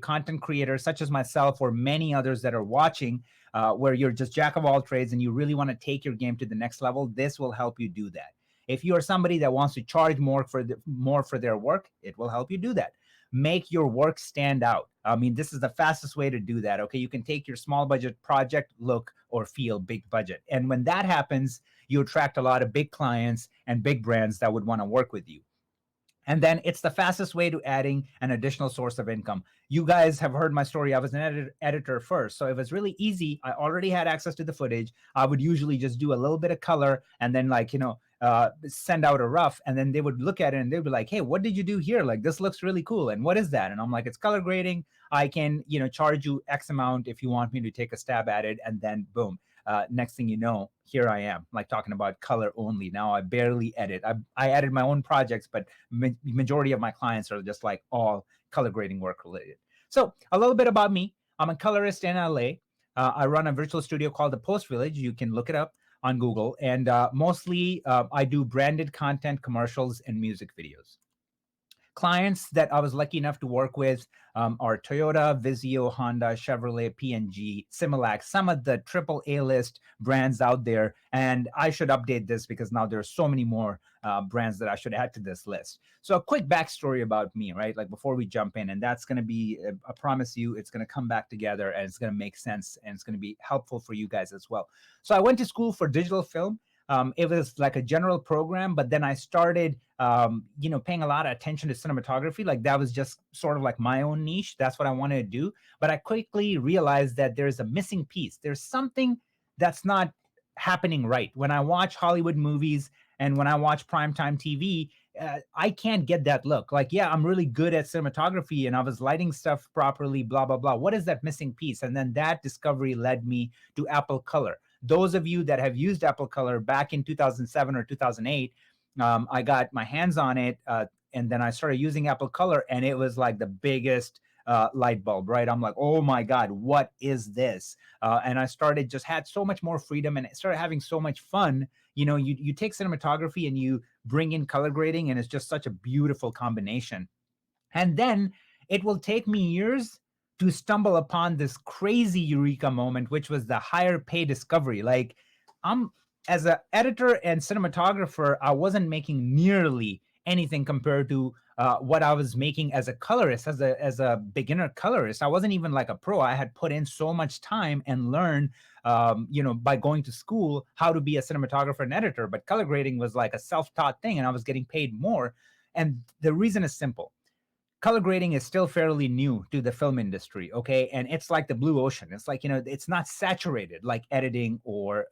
content creators such as myself or many others that are watching, where you're just jack of all trades and you really want to take your game to the next level, this will help you do that. If you are somebody that wants to charge more for their work, it will help you do that. Make your work stand out. I mean, this is the fastest way to do that. Okay, you can take your small budget project, look or feel big budget, and when that happens, you attract a lot of big clients and big brands that would want to work with you. And then it's the fastest way to adding an additional source of income. You guys have heard my story. I was an editor first. So it was really easy. I already had access to the footage. I would usually just do a little bit of color and then send out a rough, and then they would look at it and they'd be like, hey, what did you do here? Like, this looks really cool. And what is that? And I'm like, it's color grading. I can, charge you X amount if you want me to take a stab at it. And then boom. Next thing you know, here I am, like talking about color only. Now I barely edit. I edit my own projects, but majority of my clients are just like all color grading work related. So a little bit about me. I'm a colorist in LA. I run a virtual studio called the Post Village. You can look it up on Google. And mostly I do branded content, commercials, and music videos. Clients that I was lucky enough to work with are Toyota, Vizio, Honda, Chevrolet, P&G, Similac, some of the triple A-list brands out there. And I should update this because now there's so many more brands that I should add to this list. So a quick backstory about me, right? Like before we jump in, and that's going to be, I promise you, it's going to come back together and it's going to make sense and it's going to be helpful for you guys as well. So I went to school for digital film. It was like a general program, but then I started, paying a lot of attention to cinematography. Like that was just sort of like my own niche. That's what I wanted to do. But I quickly realized that there's a missing piece. There's something that's not happening right. When I watch Hollywood movies and when I watch primetime TV, I can't get that look. Like, yeah, I'm really good at cinematography and I was lighting stuff properly, blah, blah, blah. What is that missing piece? And then that discovery led me to Apple Color. Those of you that have used Apple Color back in 2007 or 2008, I got my hands on it, and then I started using Apple Color, and it was like the biggest light bulb, right? I'm like, oh my God, what is this? And I had so much more freedom and started having so much fun. You take cinematography and you bring in color grading, and it's just such a beautiful combination. And then it will take me years to stumble upon this crazy eureka moment, which was the higher pay discovery. Like, as an editor and cinematographer, I wasn't making nearly anything compared to what I was making as a colorist, as a beginner colorist. I wasn't even like a pro. I had put in so much time and learned, by going to school, how to be a cinematographer and editor. But color grading was like a self-taught thing, and I was getting paid more. And the reason is simple. Color grading is still fairly new to the film industry, okay? And it's like the blue ocean. It's like, it's not saturated like editing or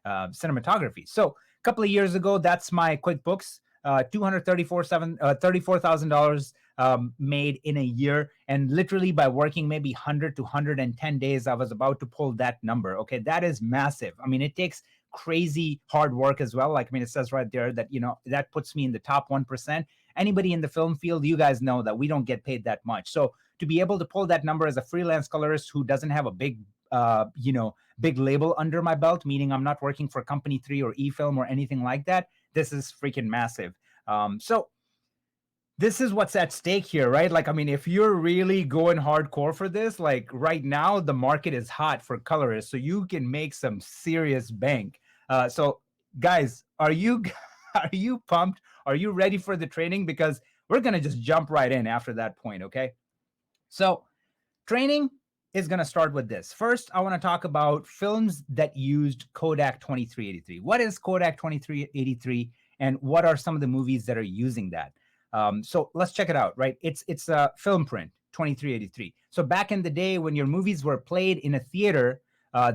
cinematography. So a couple of years ago, that's my QuickBooks, $34,000 made in a year. And literally by working maybe 100 to 110 days, I was about to pull that number, okay? That is massive. I mean, it takes crazy hard work as well. Like, I mean, it says right there that, that puts me in the top 1%. Anybody in the film field, you guys know that we don't get paid that much. So to be able to pull that number as a freelance colorist who doesn't have a big label under my belt, meaning I'm not working for Company 3 or eFilm or anything like that, this is freaking massive. So this is what's at stake here, right? Like, I mean, if you're really going hardcore for this, like right now, the market is hot for colorists, so you can make some serious bank. So guys, are you pumped? Are you ready for the training? Because we're going to just jump right in after that point, okay? So training is going to start with this. First, I want to talk about films that used Kodak 2383. What is Kodak 2383, and what are some of the movies that are using that? So let's check it out, right? It's a film print, 2383. So back in the day when your movies were played in a theater,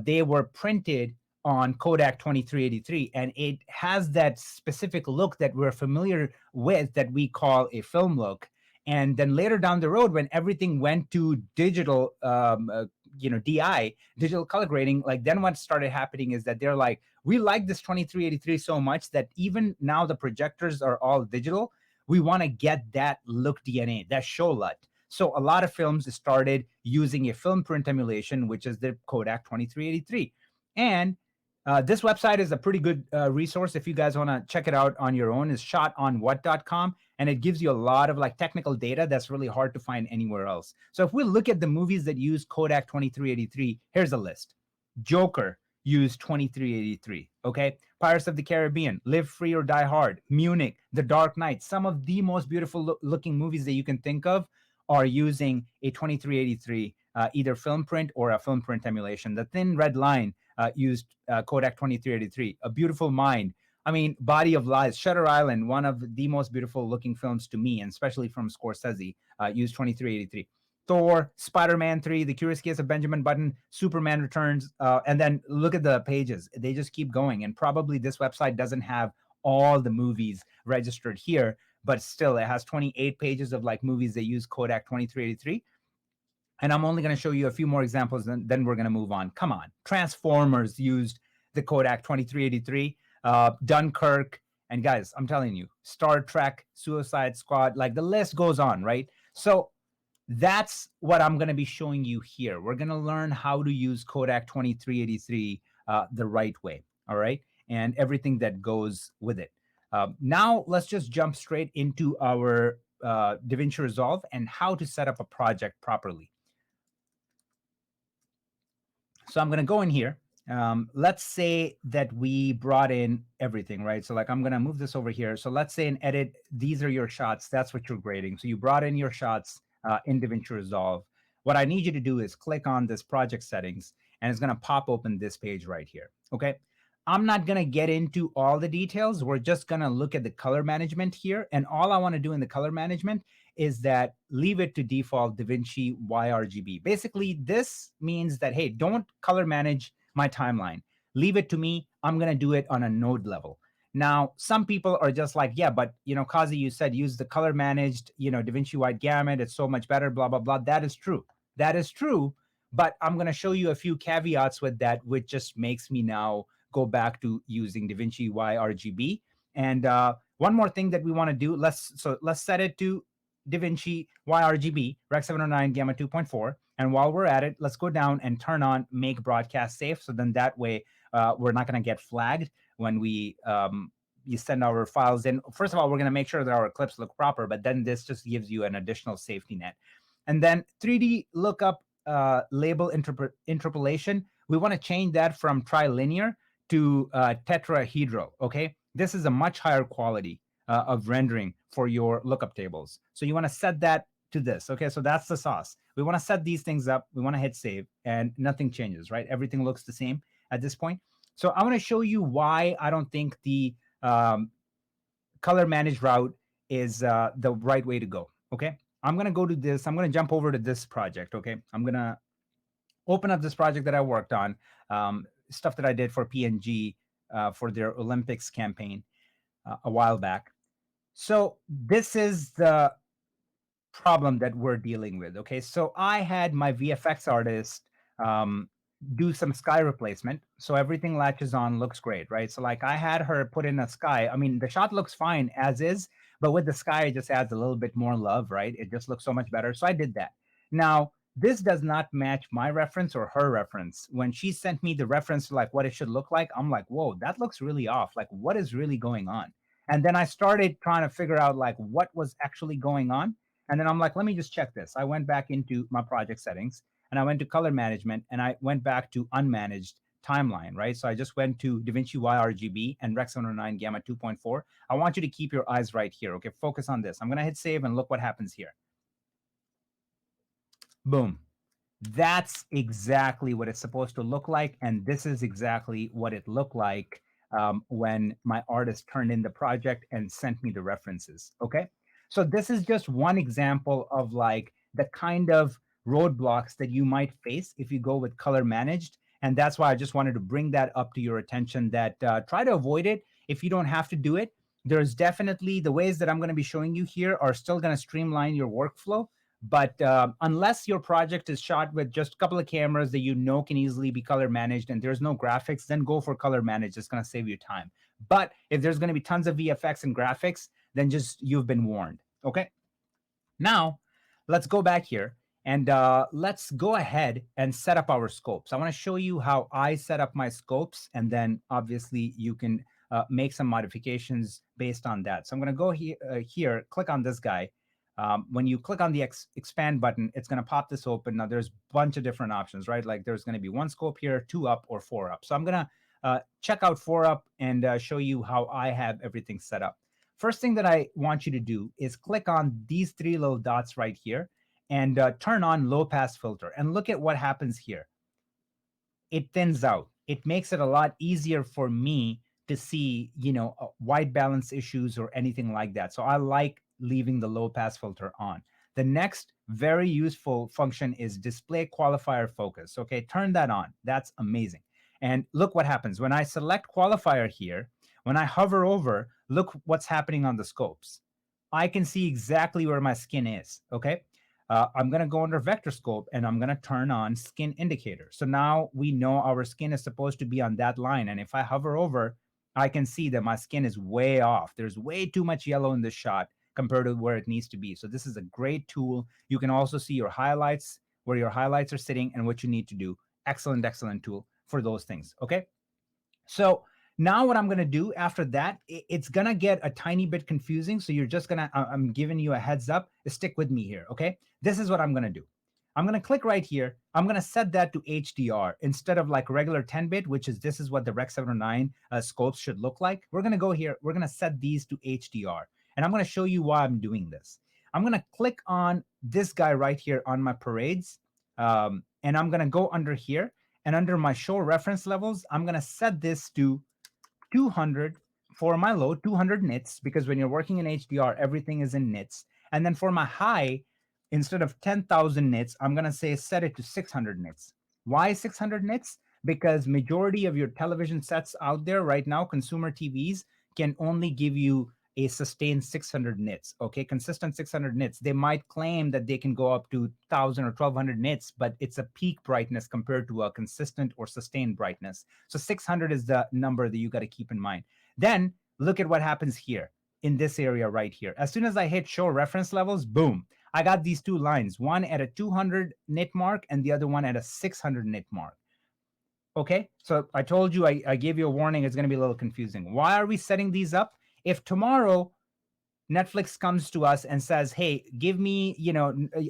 they were printed on Kodak 2383, and it has that specific look that we're familiar with that we call a film look. And then later down the road, when everything went to digital, DI, digital color grading, like then what started happening is that they're like, we like this 2383 so much that even now the projectors are all digital. We want to get that look DNA, that show LUT. So a lot of films started using a film print emulation, which is the Kodak 2383. And This website is a pretty good resource if you guys want to check it out on your own. Is shotonwhat.com, and it gives you a lot of like technical data that's really hard to find anywhere else. So if we look at the movies that use Kodak 2383, here's a list. Joker used 2383. Okay, Pirates of the Caribbean, Live Free or Die Hard, Munich, The Dark Knight. Some of the most beautiful looking movies that you can think of are using a 2383, either film print or a film print emulation. The Thin Red Line used Kodak 2383. A Beautiful Mind. I mean, Body of Lies, Shutter Island, one of the most beautiful looking films to me, and especially from Scorsese, used 2383. Thor, Spider-Man 3, The Curious Case of Benjamin Button, Superman Returns, and then look at the pages. They just keep going. And probably this website doesn't have all the movies registered here, but still it has 28 pages of like movies that use Kodak 2383. And I'm only going to show you a few more examples, and then we're going to move on. Come on. Transformers used the Kodak 2383, Dunkirk, and guys, I'm telling you, Star Trek, Suicide Squad, like the list goes on, right? So that's what I'm going to be showing you here. We're going to learn how to use Kodak 2383 the right way, all right? And everything that goes with it. Now, let's just jump straight into our DaVinci Resolve and how to set up a project properly. So I'm going to go in here. Let's say that we brought in everything, right? So like I'm going to move this over here. So let's say in edit, these are your shots. That's what you're grading. So you brought in your shots in DaVinci Resolve. What I need you to do is click on this project settings, and it's going to pop open this page right here. Okay. I'm not going to get into all the details. We're just going to look at the color management here. And all I want to do in the color management is that leave it to default DaVinci YRGB. Basically, this means that, hey, don't color manage my timeline. Leave it to me. I'm going to do it on a node level. Now, some people are just like, yeah, but, Qazi, you said use the color managed, DaVinci Wide Gamut. It's so much better, blah, blah, blah. That is true. That is true. But I'm going to show you a few caveats with that, which just makes me now go back to using DaVinci YRGB. And one more thing that we want to do, let's set it to DaVinci YRGB, Rec 709 Gamma 2.4. And while we're at it, let's go down and turn on Make Broadcast Safe. So then that way, we're not going to get flagged when we you send our files in. First of all, we're going to make sure that our clips look proper, but then this just gives you an additional safety net. And then 3D lookup label interpolation, we want to change that from trilinear to tetrahedral, okay? This is a much higher quality of rendering for your lookup tables. So you want to set that to this, okay? So that's the sauce. We want to set these things up. We want to hit save, and nothing changes, right? Everything looks the same at this point. So I want to show you why I don't think the color managed route is the right way to go, okay? I'm going to go to this. I'm going to jump over to this project, okay? I'm going to open up this project that I worked on, stuff that I did for P&G for their Olympics campaign a while back. So this is the problem that we're dealing with, okay? So I had my VFX artist do some sky replacement. So everything latches on, looks great, right? So like I had her put in a sky. I mean, the shot looks fine as is, but with the sky, it just adds a little bit more love, right? It just looks so much better. So I did that. Now, this does not match my reference or her reference. When she sent me the reference to like what it should look like, I'm like, whoa, that looks really off. Like, what is really going on? And then I started trying to figure out like what was actually going on. And then I'm like, let me just check this. I went back into my project settings, and I went to color management, and I went back to unmanaged timeline, right? So I just went to DaVinci YRGB and Rec 709 Gamma 2.4. I want you to keep your eyes right here, okay? Focus on this. I'm going to hit save, and look what happens here. Boom. That's exactly what it's supposed to look like, and this is exactly what it looked like when my artist turned in the project and sent me the references, okay? So this is just one example of like the kind of roadblocks that you might face if you go with color managed. And that's why I just wanted to bring that up to your attention, that try to avoid it if you don't have to do it. There's definitely the ways that I'm going to be showing you here are still going to streamline your workflow. But unless your project is shot with just a couple of cameras that you know can easily be color managed and there's no graphics, then go for color managed. It's going to save you time. But if there's going to be tons of VFX and graphics, then just you've been warned. Okay. Now, let's go back here. And let's go ahead and set up our scopes. I want to show you how I set up my scopes, and then obviously you can make some modifications based on that. So I'm going to go here, click on this guy. When you click on the expand button, it's going to pop this open. Now there's a bunch of different options, right? Like there's going to be one scope here, two up, or four up. So I'm going to check out four up and show you how I have everything set up. First thing that I want you to do is click on these three little dots right here and turn on low pass filter, and look at what happens here. It thins out. It makes it a lot easier for me to see, white balance issues or anything like that. So I like leaving the low pass filter on. The next very useful function is display qualifier focus. Okay, turn that on. That's amazing. And look what happens when I select qualifier here. When I hover over, look what's happening on the scopes. I can see exactly where my skin is. Okay. I'm going to go under vector scope and I'm going to turn on skin indicator. So now we know our skin is supposed to be on that line. And if I hover over, I can see that my skin is way off. There's way too much yellow in this shot compared to where it needs to be. So this is a great tool. You can also see your highlights, where your highlights are sitting and what you need to do. Excellent, excellent tool for those things. Okay. So now what I'm going to do after that, it's going to get a tiny bit confusing. So you're just going to, I'm giving you a heads up. Stick with me here. Okay. This is what I'm going to do. I'm going to click right here. I'm going to set that to HDR instead of like regular 10-bit, which is, this is what the Rec 709 scopes should look like. We're going to go here. We're going to set these to HDR. And I'm going to show you why I'm doing this. I'm going to click on this guy right here on my parades. And I'm going to go under here. And under my show reference levels, I'm going to set this to 200 for my low, 200 nits, because when you're working in HDR, everything is in nits. And then for my high, instead of 10,000 nits, I'm going to say set it to 600 nits. Why 600 nits? Because majority of your television sets out there right now, consumer TVs, can only give you a sustained 600 nits, okay? Consistent 600 nits. They might claim that they can go up to 1,000 or 1,200 nits, but it's a peak brightness compared to a consistent or sustained brightness. So 600 is the number that you got to keep in mind. Then look at what happens here in this area right here. As soon as I hit show reference levels, boom, I got these two lines, one at a 200 nit mark and the other one at a 600 nit mark. Okay, so I told you, I gave you a warning, it's going to be a little confusing. Why are we setting these up? If tomorrow Netflix comes to us and says, hey, give me,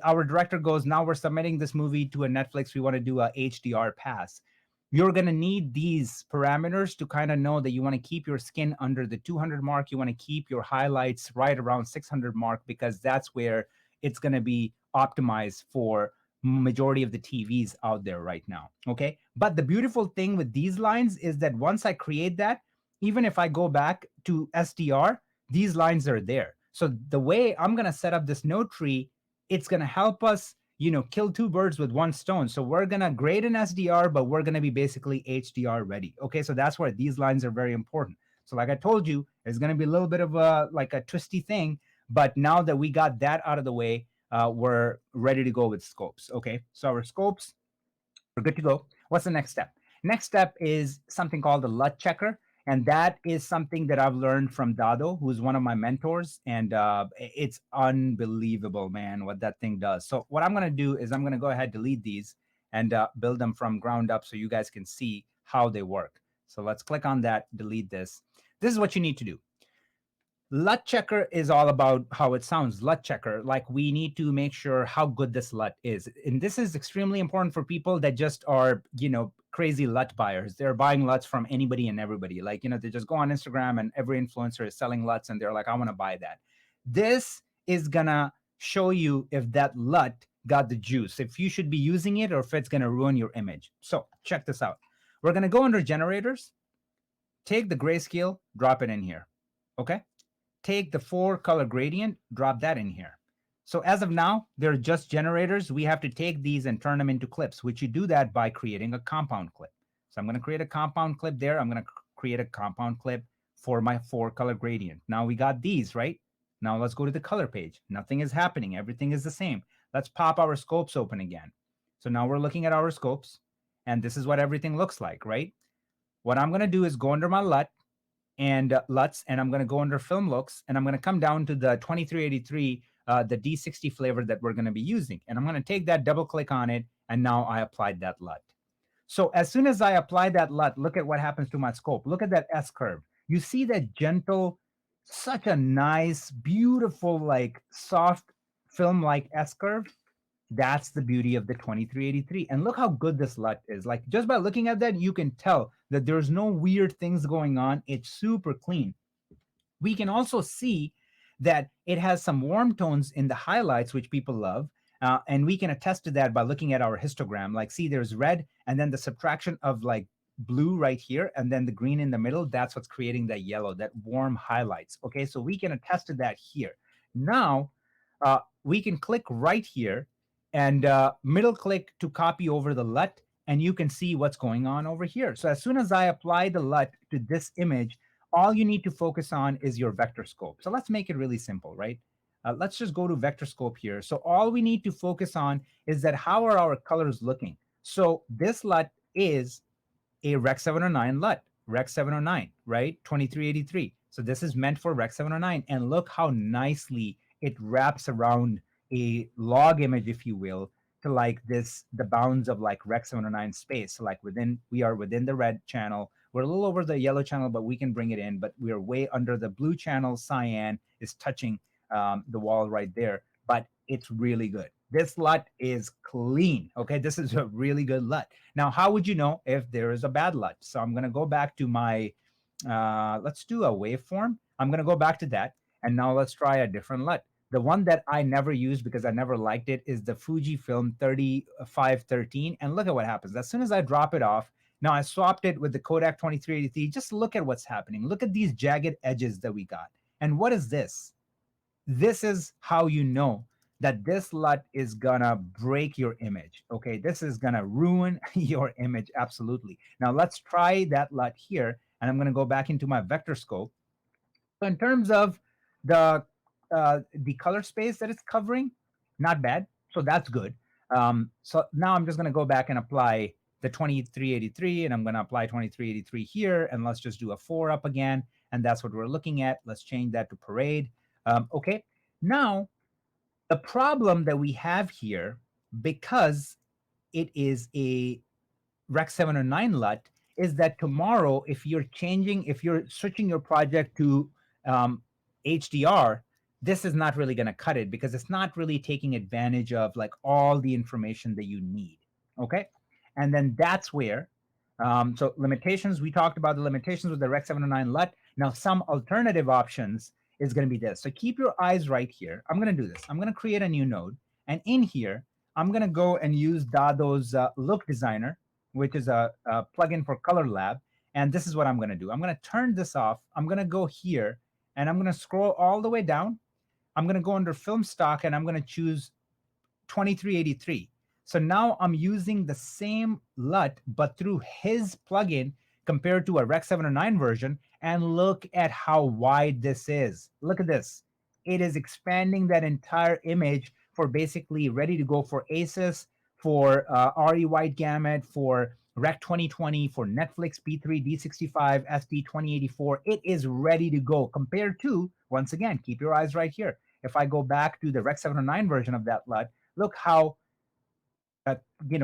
our director goes, now we're submitting this movie to a Netflix, we want to do a HDR pass. You're going to need these parameters to kind of know that you want to keep your skin under the 200 mark. You want to keep your highlights right around 600 mark, because that's where it's going to be optimized for majority of the TVs out there right now. Okay. But the beautiful thing with these lines is that once I create that, even if I go back to SDR, these lines are there. So the way I'm going to set up this node tree, it's going to help us, kill two birds with one stone. So we're going to grade in SDR, but we're going to be basically HDR ready. Okay. So that's where these lines are very important. So like I told you, it's going to be a little bit of a twisty thing, but now that we got that out of the way, we're ready to go with scopes. Okay. So our scopes, we're good to go. What's the next step? Next step is something called the LUT checker. And that is something that I've learned from Dado, who's one of my mentors. And it's unbelievable, man, what that thing does. So what I'm going to do is I'm going to go ahead, delete these, and build them from ground up so you guys can see how they work. So let's click on that, delete this. This is what you need to do. LUT checker is all about how it sounds. LUT checker, like we need to make sure how good this LUT is. And this is extremely important for people that just are, crazy LUT buyers. They're buying LUTs from anybody and everybody. Like, they just go on Instagram and every influencer is selling LUTs and they're like, I want to buy that. This is gonna show you if that LUT got the juice, if you should be using it or if it's gonna ruin your image. So check this out. We're gonna go under generators, take the grayscale, drop it in here. Okay. Take the 4-color gradient, drop that in here. So as of now, they're just generators. We have to take these and turn them into clips, which you do that by creating a compound clip. So I'm going to create a compound clip there. I'm going to create a compound clip for my 4-color gradient. Now we got these, right? Now let's go to the color page. Nothing is happening. Everything is the same. Let's pop our scopes open again. So now we're looking at our scopes, and this is what everything looks like, right? What I'm going to do is go under my LUT, and LUTs, and I'm going to go under film looks, and I'm going to come down to the 2383, the D60 flavor that we're going to be using. And I'm going to take that, double click on it, and now I applied that LUT. So as soon as I apply that LUT, look at what happens to my scope. Look at that S curve. You see that gentle, such a nice, beautiful, like soft film-like S curve. That's the beauty of the 2383. And look how good this LUT is. Like just by looking at that, you can tell that there's no weird things going on. It's super clean. We can also see that it has some warm tones in the highlights, which people love. And we can attest to that by looking at our histogram. Like, see, there's red, and then the subtraction of like blue right here, and then the green in the middle. That's what's creating that yellow, that warm highlights. Okay, so we can attest to that here. Now, we can click right here and middle click to copy over the LUT, and you can see what's going on over here. So as soon as I apply the LUT to this image, all you need to focus on is your vector scope. So let's make it really simple, right? Let's just go to vector scope here. So all we need to focus on is that how are our colors looking? So this LUT is a Rec 709 LUT, Rec 709, right? 2383. So this is meant for Rec 709. And look how nicely it wraps around a log image, if you will, to like this, the bounds of like Rec 709 space. So like we are within the red channel. We're a little over the yellow channel, but we can bring it in. But we are way under the blue channel. Cyan is touching the wall right there. But it's really good. This LUT is clean. Okay, this is a really good LUT. Now, how would you know if there is a bad LUT? So I'm going to go back to my, let's do a waveform. I'm going to go back to that. And now let's try a different LUT. The one that I never used because I never liked it is the Fujifilm 3513. And look at what happens. As soon as I drop it off, now I swapped it with the Kodak 2383. Just look at what's happening. Look at these jagged edges that we got. And what is this? This is how you know that this LUT is gonna break your image. Okay, this is gonna ruin your image, absolutely. Now let's try that LUT here, and I'm gonna go back into my vector scope. So in terms of the color space that it's covering, not bad. So that's good. So now I'm just gonna go back and apply the 2383, and I'm gonna apply 2383 here, and let's just do a 4 up again, and that's what we're looking at. Let's change that to parade. Okay, now the problem that we have here, because it is a Rec 709 LUT, is that tomorrow, if you're switching your project to HDR, this is not really going to cut it because it's not really taking advantage of like all the information that you need. Okay, and then that's where. So limitations, we talked about the limitations with the Rec 709 LUT. Now some alternative options is going to be this. So keep your eyes right here. I'm going to do this. I'm going to create a new node. And in here, I'm going to go and use Dado's Look Designer, which is a plugin for Color Lab. And this is what I'm going to do. I'm going to turn this off. I'm going to go here, and I'm going to scroll all the way down. I'm going to go under Film Stock, and I'm going to choose 2383. So now I'm using the same LUT, but through his plugin compared to a Rec 709 version. And look at how wide this is. Look at this. It is expanding that entire image for basically ready to go for ACES, for RE wide gamut, for Rec 2020, for Netflix P3, D65, SD 2084. It is ready to go compared to, once again, keep your eyes right here. If I go back to the Rec 709 version of that LUT, look how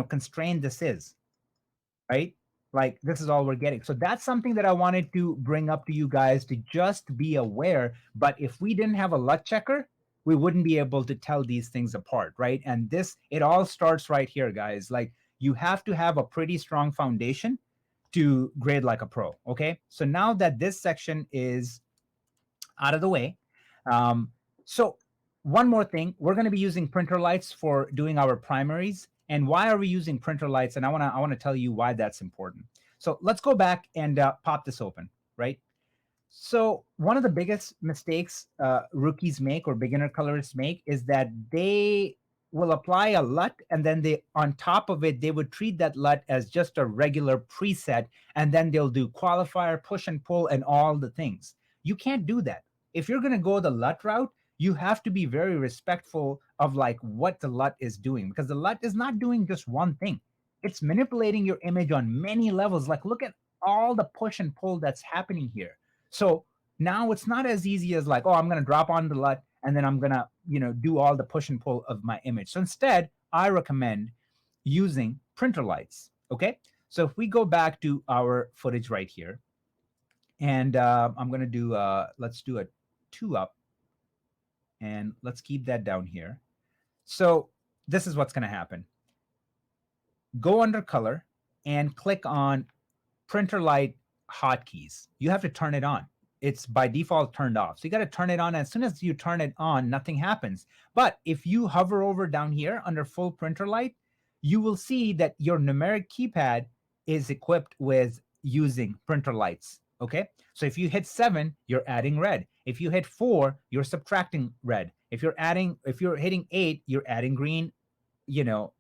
constrained this is, right? Like this is all we're getting. So that's something that I wanted to bring up to you guys to just be aware. But if we didn't have a LUT checker, we wouldn't be able to tell these things apart, right? And it all starts right here, guys. Like you have to have a pretty strong foundation to grade like a pro, okay? So now that this section is out of the way, so one more thing, we're going to be using printer lights for doing our primaries. And why are we using printer lights? And I want to tell you why that's important. So let's go back and pop this open, right? So one of the biggest mistakes rookies make or beginner colorists make is that they will apply a LUT, and then on top of it, they would treat that LUT as just a regular preset, and then they'll do qualifier, push and pull, and all the things. You can't do that. If you're going to go the LUT route, you have to be very respectful of like what the LUT is doing, because the LUT is not doing just one thing. It's manipulating your image on many levels. Like look at all the push and pull that's happening here. So now it's not as easy as like, oh, I'm going to drop on the LUT and then I'm going to, do all the push and pull of my image. So instead, I recommend using printer lights. Okay. So if we go back to our footage right here, and I'm going to do, let's do a 2-up, and let's keep that down here. So this is what's going to happen. Go under color and click on printer light hotkeys. You have to turn it on. It's by default turned off. So you got to turn it on. As soon as you turn it on, nothing happens. But if you hover over down here under full printer light, you will see that your numeric keypad is equipped with using printer lights. Okay. So if you hit 7, you're adding red. If you hit 4, you're subtracting red. If you're hitting 8, you're adding green,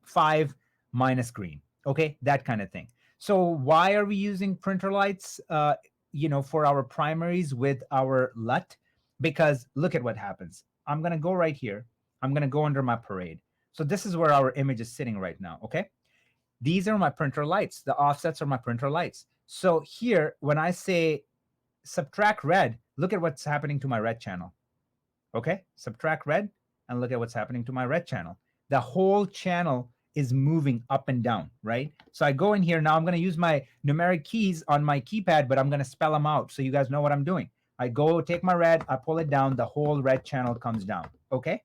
5 minus green. Okay. That kind of thing. So why are we using printer lights, for our primaries with our LUT? Because look at what happens. I'm going to go right here. I'm going to go under my parade. So this is where our image is sitting right now. Okay. These are my printer lights. The offsets are my printer lights. So here, when I say subtract red, look at what's happening to my red channel. Okay. Subtract red and look at what's happening to my red channel. The whole channel is moving up and down, right? So I go in here now. I'm going to use my numeric keys on my keypad, but I'm going to spell them out so you guys know what I'm doing. I go take my red, I pull it down, the whole red channel comes down. Okay.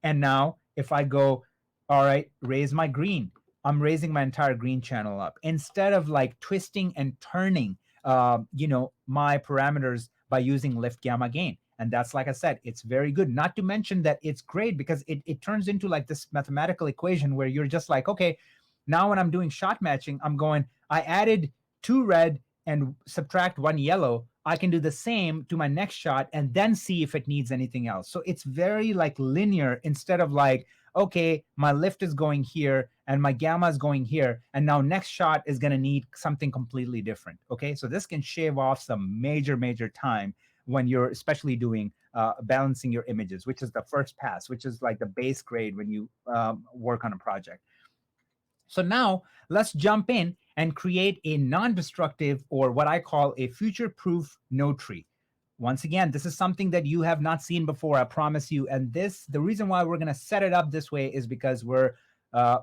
And now if I go, all right, raise my green, I'm raising my entire green channel up instead of like twisting and turning, my parameters by using lift gamma gain. And that's, like I said, it's very good. Not to mention that it's great because it turns into like this mathematical equation where you're just like, okay, now when I'm doing shot matching, I'm going, I added 2 red and subtract 1 yellow. I can do the same to my next shot and then see if it needs anything else. So it's very like linear instead of like, okay, my lift is going here and my gamma is going here. And now next shot is going to need something completely different. Okay. So this can shave off some major, major time when you're especially doing balancing your images, which is the first pass, which is like the base grade when you work on a project. So now let's jump in and create a non-destructive, or what I call a future-proof node tree. Once again, this is something that you have not seen before, I promise you. And the reason why we're going to set it up this way is because we're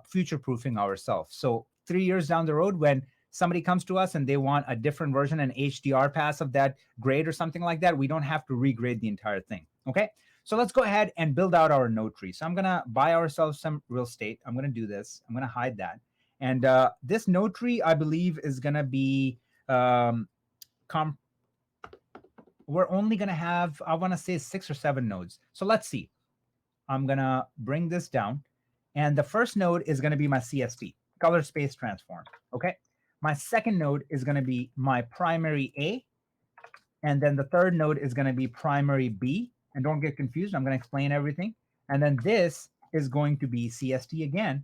future-proofing ourselves. So 3 years down the road, when somebody comes to us and they want a different version, an HDR pass of that grade or something like that, we don't have to regrade the entire thing. Okay. So let's go ahead and build out our node tree. So I'm going to buy ourselves some real estate. I'm going to do this. I'm going to hide that. And this node tree, I believe, is going to be, we're only going to have, I want to say 6 or 7 nodes. So let's see. I'm going to bring this down. And the first node is going to be my CST, color space transform. Okay. My second node is going to be my primary A. And then the third node is going to be primary B. And don't get confused. I'm going to explain everything. And then this is going to be CST again.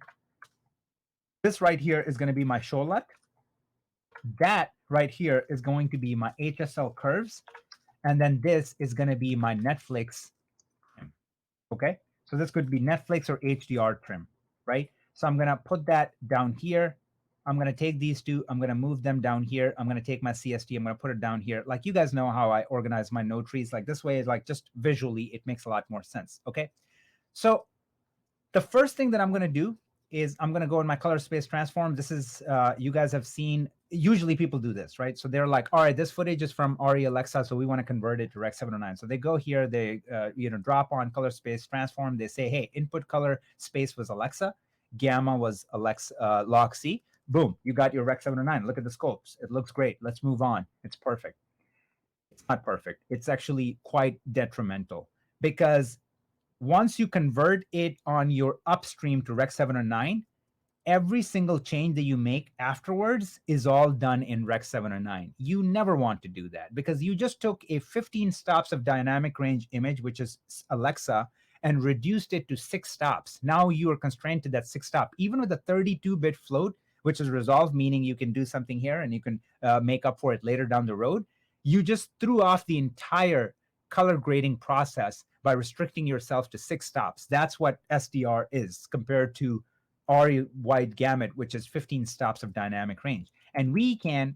This right here is going to be my show LUT. That right here is going to be my HSL curves. And then this is going to be my Netflix trim. Okay. So this could be Netflix or HDR trim, right? So I'm going to put that down here. I'm going to take these two. I'm going to move them down here. I'm going to take my CST. I'm going to put it down here. Like you guys know how I organize my node trees. Like this way, like just visually, it makes a lot more sense. Okay. So the first thing that I'm going to do is I'm going to go in my color space transform. This is, you guys have seen, usually people do this, right? So they're like, all right, this footage is from RE Alexa, so we want to convert it to Rec 709. So they go here, they, drop on color space transform. They say, hey, input color space was Alexa. Gamma was Alexa, log C. Boom, you got your Rec 709. Look at the scopes. It looks great. Let's move on. It's perfect. It's not perfect. It's actually quite detrimental because once you convert it on your upstream to Rec 709, every single change that you make afterwards is all done in Rec 709. You never want to do that because you just took a 15 stops of dynamic range image, which is Alexa, and reduced it to 6 stops. Now you are constrained to that 6 stop. Even with a 32-bit float, which is resolved, meaning you can do something here and you can make up for it later down the road, you just threw off the entire color grading process by restricting yourself to 6 stops. That's what SDR is compared to RE wide gamut, which is 15 stops of dynamic range. And we can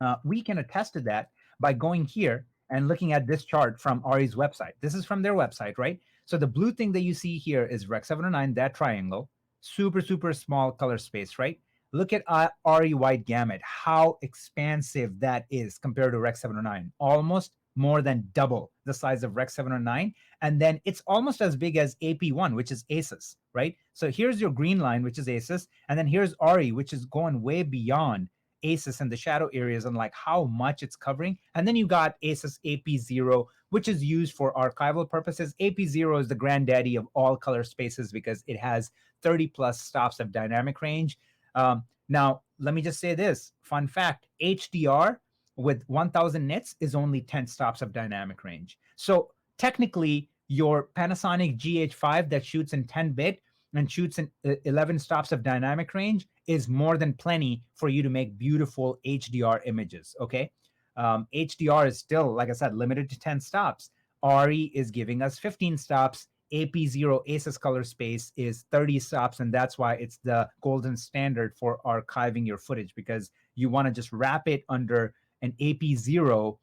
attest to that by going here and looking at this chart from Ari's website. This is from their website, right? So the blue thing that you see here is Rec 709, that triangle, super, super small color space, right? Look at RE wide gamut, how expansive that is compared to Rec 709. Almost more than double the size of Rec 709. And then it's almost as big as AP1, which is ASUS, right? So here's your green line, which is ASUS. And then here's RE, which is going way beyond ASUS and the shadow areas and like how much it's covering. And then you got ASUS AP0, which is used for archival purposes. AP0 is the granddaddy of all color spaces because it has 30 plus stops of dynamic range. Now, let me just say this fun fact: HDR with 1000 nits is only 10 stops of dynamic range. So technically, your Panasonic GH5 that shoots in 10-bit and shoots in 11 stops of dynamic range is more than plenty for you to make beautiful HDR images, okay? HDR is still, like I said, limited to 10 stops. RE is giving us 15 stops. AP0 ASUS color space is 30 stops, and that's why it's the golden standard for archiving your footage, because you want to just wrap it under an AP0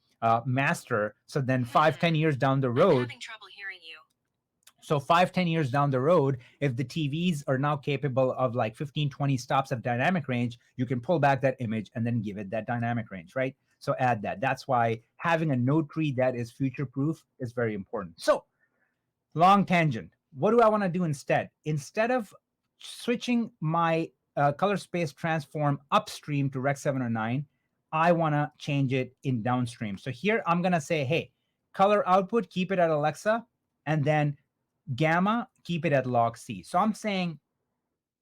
master. So then 5-10 years down the road, I'm having trouble hearing you. So 5-10 years down the road, if the TVs are now capable of like 15-20 stops of dynamic range, you can pull back that image and then give it that dynamic range, right? So add that. That's why having a node tree that is future proof is very important. So long tangent. What do I want to do instead? Instead of switching my color space transform upstream to Rec 709, I want to change it in downstream. So here I'm going to say, hey, color output, keep it at Alexa, and then gamma, keep it at log C. So I'm saying,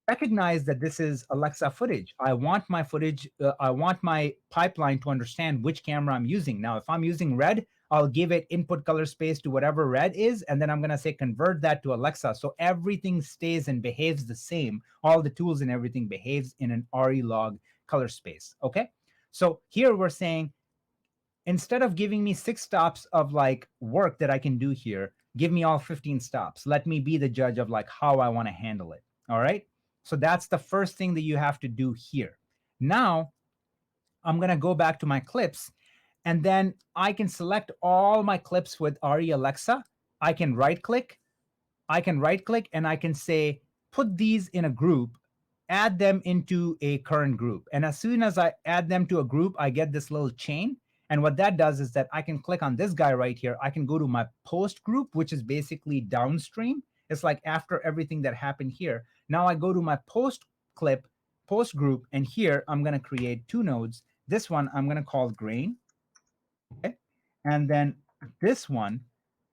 recognize that this is Alexa footage. I want my footage, I want my pipeline to understand which camera I'm using. Now, if I'm using red, I'll give it input color space to whatever red is, and then I'm going to say convert that to Alexa. So everything stays and behaves the same. All the tools and everything behaves in an RE log color space, okay? So here we're saying, instead of giving me 6 stops of like work that I can do here, give me all 15 stops. Let me be the judge of like how I want to handle it, all right? So that's the first thing that you have to do here. Now, I'm going to go back to my clips, and then I can select all my clips with RE Alexa. I can right click, and I can say, put these in a group, add them into a current group. And as soon as I add them to a group, I get this little chain. And what that does is that I can click on this guy right here. I can go to my post group, which is basically downstream. It's like after everything that happened here. Now I go to my post clip, post group, and here I'm going to create 2 nodes. This one I'm going to call grain. Okay. And then this one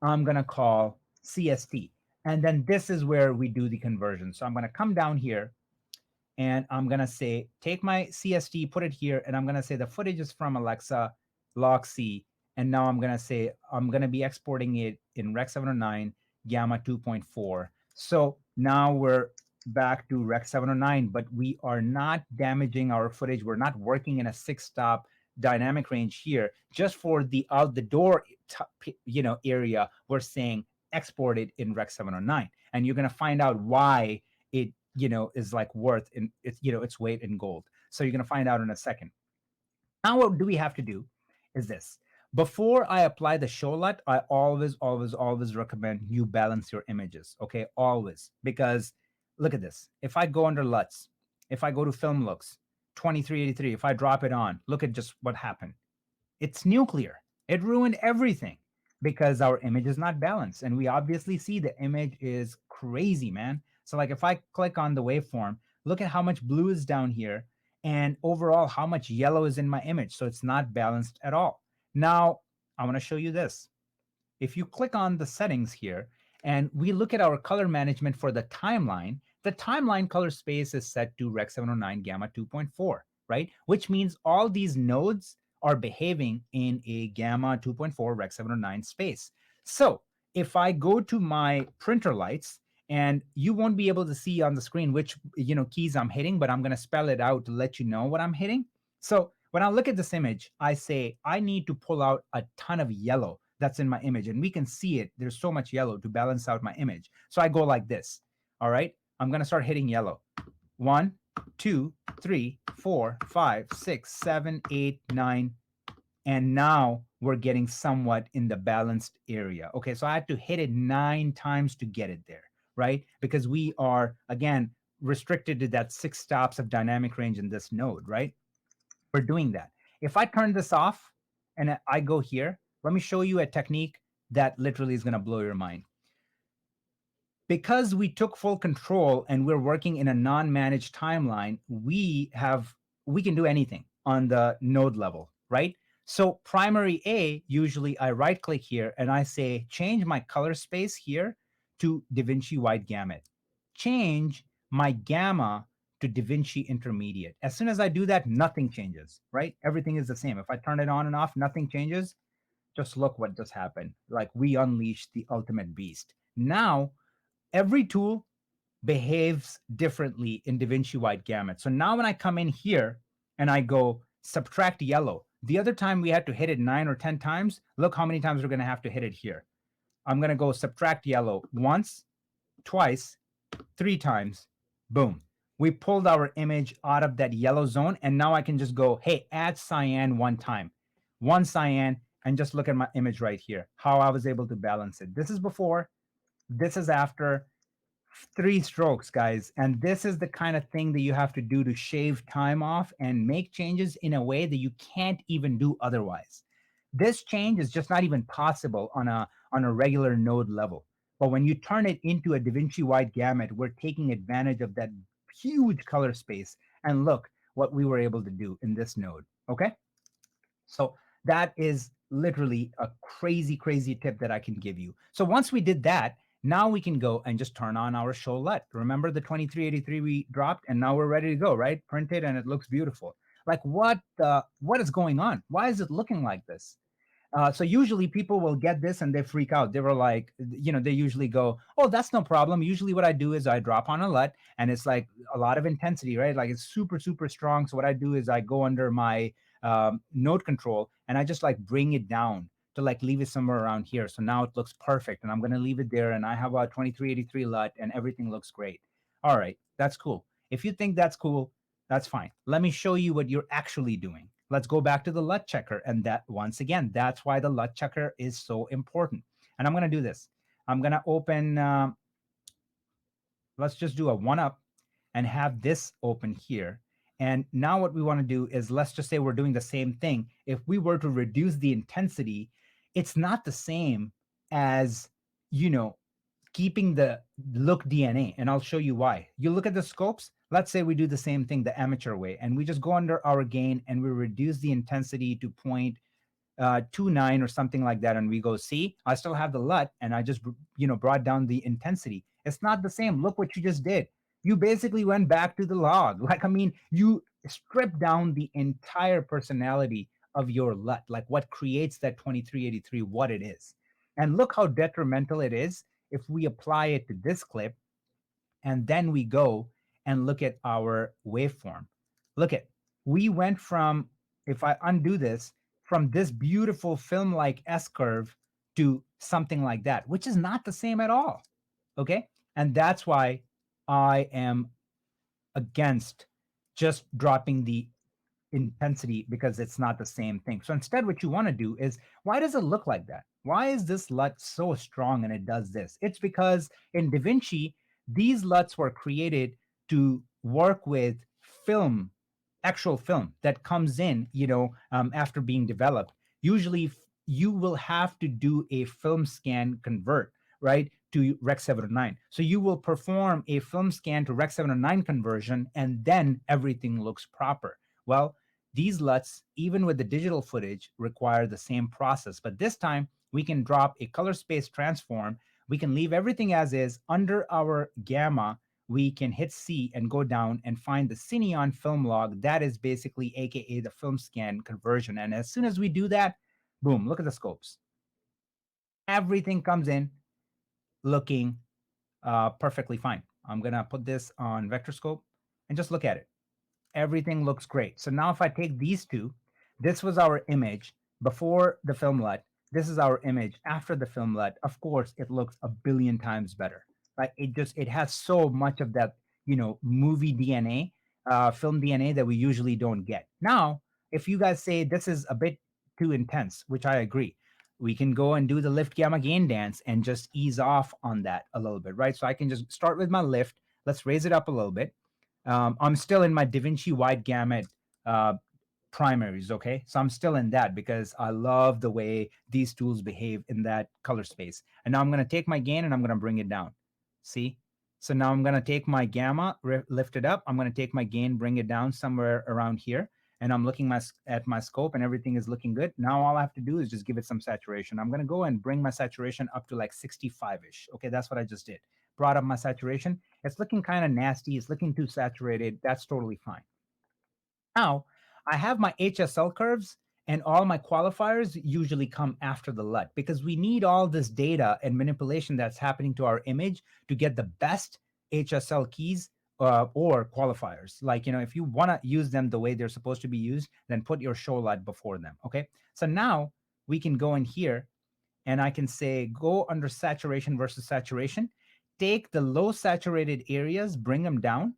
I'm going to call CST. And then this is where we do the conversion. So I'm going to come down here and I'm going to say, take my CST, put it here, and I'm going to say the footage is from Alexa, log C. And now I'm going to say, I'm going to be exporting it in Rec 709 Gamma 2.4. So now we're back to Rec 709, but we are not damaging our footage. We're not working in a 6-stop dynamic range here. Just for the out the door, area, we're saying export it in Rec 709. And you're going to find out why it, is like worth in its, its weight in gold. So you're going to find out in a second. Now, what do we have to do is this. Before I apply the show LUT, I always recommend you balance your images, okay? Always. Because look at this. If I go under LUTs, if I go to film looks, 2383, if I drop it on, look at just what happened. It's nuclear. It ruined everything because our image is not balanced. And we obviously see the image is crazy, man. So like if I click on the waveform, look at how much blue is down here and overall how much yellow is in my image. So it's not balanced at all. Now, I want to show you this. If you click on the settings here and we look at our color management for the timeline color space is set to Rec 709 Gamma 2.4, right? Which means all these nodes are behaving in a Gamma 2.4 Rec 709 space. So if I go to my printer lights, and you won't be able to see on the screen which keys I'm hitting, but I'm going to spell it out to let you know what I'm hitting. So when I look at this image, I say I need to pull out a ton of yellow that's in my image, and we can see it. There's so much yellow to balance out my image. So I go like this. All right, I'm going to start hitting yellow. 1, 2, 3, 4, 5, 6, 7, 8, 9, And now we're getting somewhat in the balanced area. Okay, so I had to hit it 9 times to get it there, right? Because we are, again, restricted to that 6 stops of dynamic range in this node, right? We're doing that. If I turn this off and I go here, let me show you a technique that literally is going to blow your mind. Because we took full control and we're working in a non-managed timeline, we can do anything on the node level, right? So primary A, usually I right click here and I say change my color space here to DaVinci Wide Gamut. Change my gamma to DaVinci Intermediate. As soon as I do that, nothing changes, right? Everything is the same. If I turn it on and off, nothing changes. Just look what just happened. Like we unleashed the ultimate beast. Now every tool behaves differently in DaVinci Wide Gamut. So now when I come in here and I go subtract yellow, the other time we had to hit it 9 or 10 times. Look how many times we're going to have to hit it here. I'm going to go subtract yellow once, twice, 3 times. Boom. We pulled our image out of that yellow zone. And now I can just go, hey, add cyan 1 time. One cyan. And just look at my image right here, how I was able to balance it. This is before, this is after. 3 strokes, guys. And this is the kind of thing that you have to do to shave time off and make changes in a way that you can't even do otherwise. This change is just not even possible on a regular node level. But when you turn it into a DaVinci Wide Gamut, we're taking advantage of that huge color space. And look what we were able to do in this node. Okay. So that is literally a crazy, crazy tip that I can give you. So once we did that, now we can go and just turn on our show LUT. Remember the 2383 we dropped, and now we're ready to go, right? Print it and it looks beautiful. Like what is going on? Why is it looking like this? So usually people will get this and they freak out. They were like, they usually go, "Oh, that's no problem." Usually what I do is I drop on a LUT and it's like a lot of intensity, right? Like it's super, super strong. So what I do is I go under my node control and I just like bring it down to like leave it somewhere around here. So now it looks perfect and I'm going to leave it there. And I have a 2383 LUT and everything looks great. All right, that's cool. If you think that's cool, that's fine. Let me show you what you're actually doing. Let's go back to the LUT checker. And that, once again, that's why the LUT checker is so important. And I'm going to do this. I'm going to open, let's just do a 1UP and have this open here. And now what we want to do is, let's just say we're doing the same thing. If we were to reduce the intensity, it's not the same as, keeping the look DNA. And I'll show you why. You look at the scopes. Let's say we do the same thing the amateur way, and we just go under our gain and we reduce the intensity to 0.29 or something like that. And we go, see, I still have the LUT and I just, brought down the intensity. It's not the same. Look what you just did. You basically went back to the log. Like, I mean, you stripped down the entire personality of your LUT, like what creates that 2383, what it is. And look how detrimental it is if we apply it to this clip and then we go and look at our waveform. Look at, we went from, if I undo this, from this beautiful film-like S-curve to something like that, which is not the same at all. Okay. And that's why I am against just dropping the intensity, because it's not the same thing. So instead, what you want to do is, why does it look like that? Why is this LUT so strong and it does this? It's because in DaVinci, these LUTs were created to work with film, actual film that comes in, after being developed. Usually you will have to do a film scan convert, right, to Rec 709. So you will perform a film scan to Rec 709 conversion, and then everything looks proper. Well, these LUTs, even with the digital footage, require the same process. But this time, we can drop a color space transform. We can leave everything as is. Under our gamma, we can hit C and go down and find the Cineon film log. That is basically AKA the film scan conversion. And as soon as we do that, boom, look at the scopes. Everything comes in looking perfectly fine. I'm going to put this on vector scope and just look at it. Everything looks great. So now if I take these two, this was our image before the film LUT. This is our image after the film LUT. Of course, it looks a billion times better, right? It has so much of that, movie DNA, film DNA that we usually don't get. Now, if you guys say this is a bit too intense, which I agree. We can go and do the lift gamma gain dance and just ease off on that a little bit, right? So I can just start with my lift. Let's raise it up a little bit. I'm still in my DaVinci wide gamut uh, primaries, okay? So I'm still in that because I love the way these tools behave in that color space. And now I'm going to take my gain and I'm going to bring it down. See? So now I'm going to take my gamma, lift it up. I'm going to take my gain, bring it down somewhere around here. And I'm looking at my scope and everything is looking good. Now all I have to do is just give it some saturation. I'm going to go and bring my saturation up to like 65-ish. Okay, that's what I just did. Brought up my saturation. It's looking kind of nasty. It's looking too saturated. That's totally fine. Now I have my HSL curves, and all my qualifiers usually come after the LUT because we need all this data and manipulation that's happening to our image to get the best HSL keys or qualifiers. Like, if you want to use them the way they're supposed to be used, then put your show LUT before them. Okay. So now we can go in here and I can say go under saturation versus saturation, take the low saturated areas, bring them down,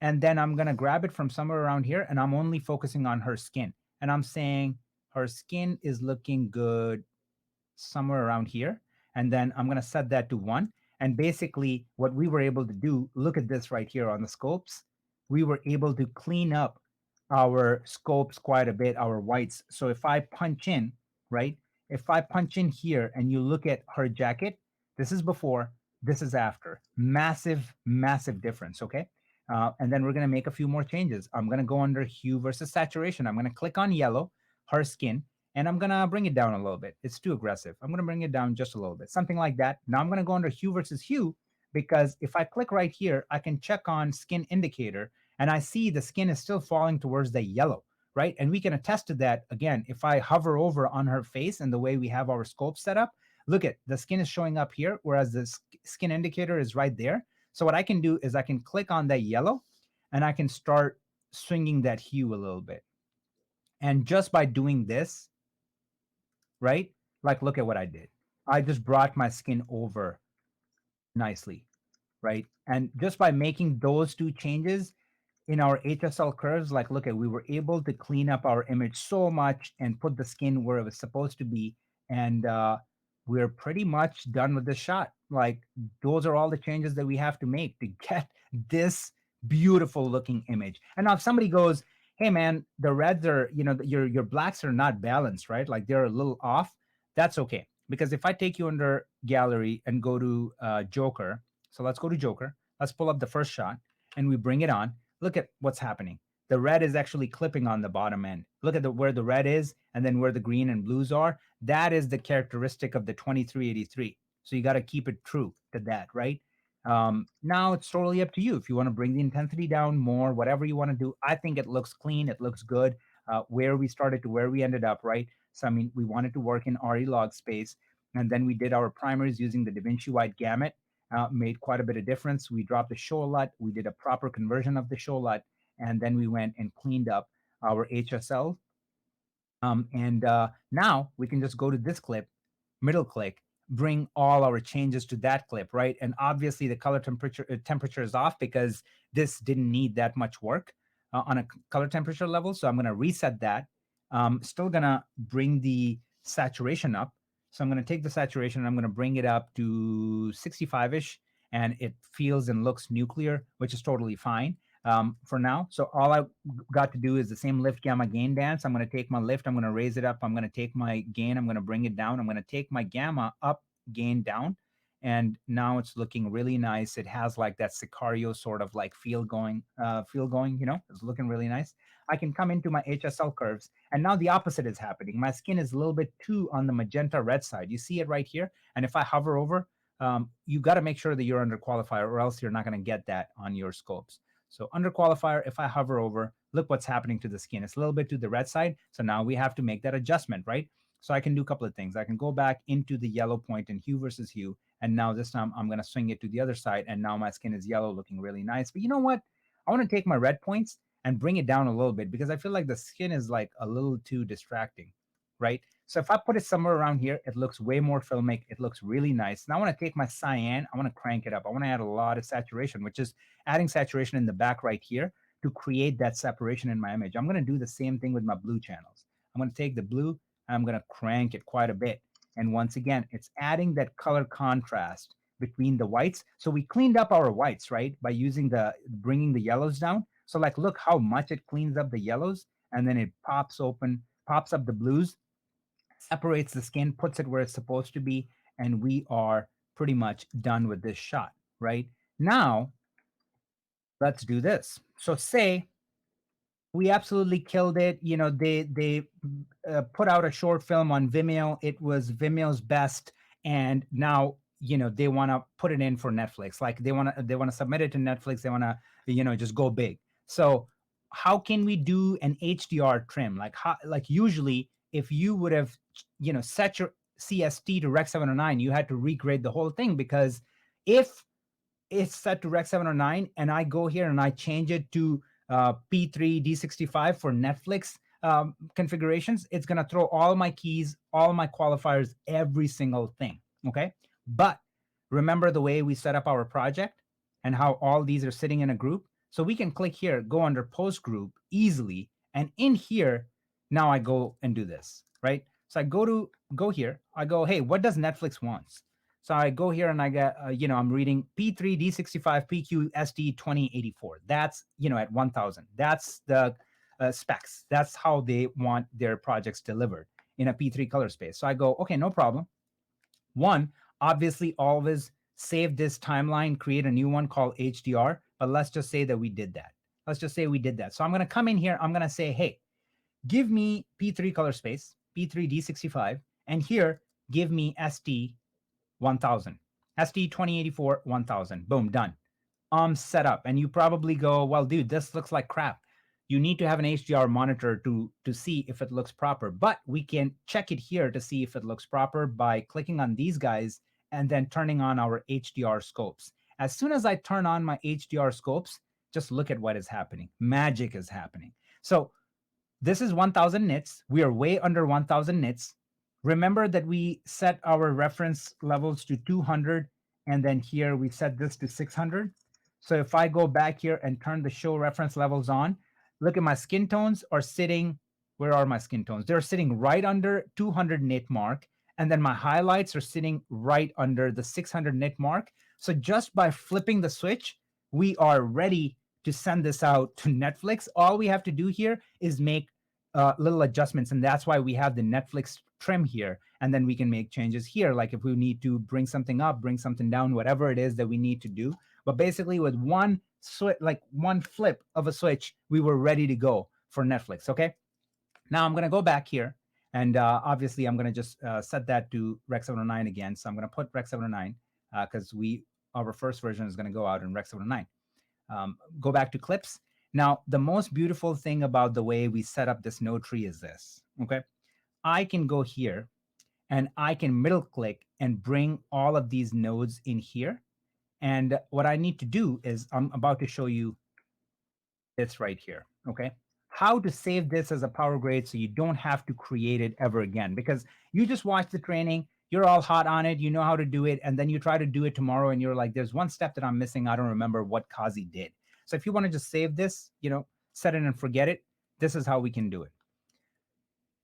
and then I'm going to grab it from somewhere around here and I'm only focusing on her skin. And I'm saying her skin is looking good somewhere around here. And then I'm going to set that to 1. And basically, what we were able to do, look at this right here on the scopes. We were able to clean up our scopes quite a bit, our whites. So if I punch in, right? If I punch in here and you look at her jacket, this is before, this is after. Massive, massive difference, okay? And then we're going to make a few more changes. I'm going to go under hue versus saturation. I'm going to click on yellow, her skin, and I'm going to bring it down a little bit. It's too aggressive. I'm going to bring it down just a little bit, something like that. Now I'm going to go under hue versus hue because if I click right here, I can check on skin indicator and I see the skin is still falling towards the yellow, right? And we can attest to that again. If I hover over on her face and the way we have our scope set up, look at the skin is showing up here, whereas the skin indicator is right there. So what I can do is I can click on that yellow and I can start swinging that hue a little bit. And just by doing this, right? Like, look at what I did. I just brought my skin over nicely, right? And just by making those two changes in our HSL curves, like, look at, we were able to clean up our image so much and put the skin where it was supposed to be. And we're pretty much done with the shot. Like, those are all the changes that we have to make to get this beautiful looking image. And now if somebody goes, hey man, the reds are, your blacks are not balanced, right? Like they're a little off. That's okay. Because if I take you under gallery and go to Joker, so let's go to Joker. Let's pull up the first shot and we bring it on. Look at what's happening. The red is actually clipping on the bottom end. Look at where the red is and then where the green and blues are. That is the characteristic of the 2383. So you got to keep it true to that, right? Now it's totally up to you. If you want to bring the intensity down more, whatever you want to do, I think it looks clean. It looks good. Where we started to where we ended up, right? So, I mean, we wanted to work in RE log space. And then we did our primaries using the DaVinci wide gamut. Made quite a bit of difference. We dropped the show LUT. We did a proper conversion of the show LUT. And then we went and cleaned up our HSL. And now we can just go to this clip, middle click, bring all our changes to that clip, right? And obviously the color temperature is off because this didn't need that much work on a color temperature level. So I'm going to reset that. Still going to bring the saturation up. So I'm going to take the saturation and I'm going to bring it up to 65-ish, and it feels and looks nuclear, which is totally fine for now. So all I got to do is the same lift gamma gain dance. I'm going to take my lift, I'm going to raise it up, I'm going to take my gain, I'm going to bring it down, I'm going to take my gamma up, gain down, and now it's looking really nice. It has like that Sicario sort of like feel going, it's looking really nice. I can come into my HSL curves, and now the opposite is happening. My skin is a little bit too on the magenta red side. You see it right here, and if I hover over, you got to make sure that you're under qualifier, or else you're not going to get that on your scopes. So under qualifier, if I hover over, look what's happening to the skin. It's a little bit to the red side. So now we have to make that adjustment, right? So I can do a couple of things. I can go back into the yellow point in hue versus hue. And now this time I'm going to swing it to the other side. And now my skin is yellow, looking really nice. But you know what? I want to take my red points and bring it down a little bit because I feel like the skin is like a little too distracting, right? So if I put it somewhere around here, it looks way more filmic. It looks really nice. Now I want to take my cyan. I want to crank it up. I want to add a lot of saturation, which is adding saturation in the back right here to create that separation in my image. I'm going to do the same thing with my blue channels. I'm going to take the blue. I'm going to crank it quite a bit. And once again, it's adding that color contrast between the whites. So we cleaned up our whites, right? By using bringing the yellows down. So like, look how much it cleans up the yellows, and then it pops up the blues, separates the skin, puts it where it's supposed to be, and we are pretty much done with this shot, right? Now, let's do this. So say we absolutely killed it. You know, they put out a short film on Vimeo. It was Vimeo's best, and now they want to put it in for Netflix. Like they want to submit it to Netflix. They want to just go big. So how can we do an HDR trim? Like usually if you would have set your CST to Rec 709, you had to regrade the whole thing, because if it's set to Rec 709 and I go here and I change it to P3 D65 for Netflix configurations, it's going to throw all my keys, all my qualifiers, every single thing. Okay. But remember the way we set up our project and how all these are sitting in a group. So we can click here, go under post group easily. And in here, now I go and do this, right? So I go here, I go, hey, what does Netflix want? So I go here and I get, I'm reading P3 D65 PQ SD 2084. That's, at 1000. That's the specs. That's how they want their projects delivered in a P3 color space. So I go, okay, no problem. One, obviously always save this timeline, create a new one called HDR, but let's just say that we did that. Let's just say we did that. So I'm going to come in here. I'm going to say, hey, give me P3 color space, P3 D65, and here, give me SD 1000. SD 2084 1000. Boom, done. Set up. And you probably go, well, dude, this looks like crap. You need to have an HDR monitor to see if it looks proper. But we can check it here to see if it looks proper by clicking on these guys and then turning on our HDR scopes. As soon as I turn on my HDR scopes, just look at what is happening. Magic is happening. So this is 1000 nits. We are way under 1000 nits. Remember that we set our reference levels to 200, and then here we set this to 600. So if I go back here and turn the show reference levels on, look at my skin tones are sitting, where are my skin tones? They're sitting right under 200 nit mark, and then my highlights are sitting right under the 600 nit mark. So just by flipping the switch, we are ready to send this out to Netflix. All we have to do here is make little adjustments, and that's why we have the Netflix trim here, and then we can make changes here, like if we need to bring something up, bring something down, whatever it is that we need to do. But basically with one flip of a switch, we were ready to go for Netflix. Okay, now I'm going to go back here, and obviously I'm going to just set that to Rec 709 again. So I'm going to put Rec 709 because our first version is going to go out in Rec 709. Go back to clips. Now, the most beautiful thing about the way we set up this node tree is this, okay? I can go here and I can middle click and bring all of these nodes in here. And what I need to do is I'm about to show you this right here, okay? How to save this as a power grade so you don't have to create it ever again, because you just watch the training, you're all hot on it, you know how to do it, and then you try to do it tomorrow and you're like, there's one step that I'm missing. I don't remember what Qazi did. So if you want to just save this, set it and forget it, this is how we can do it.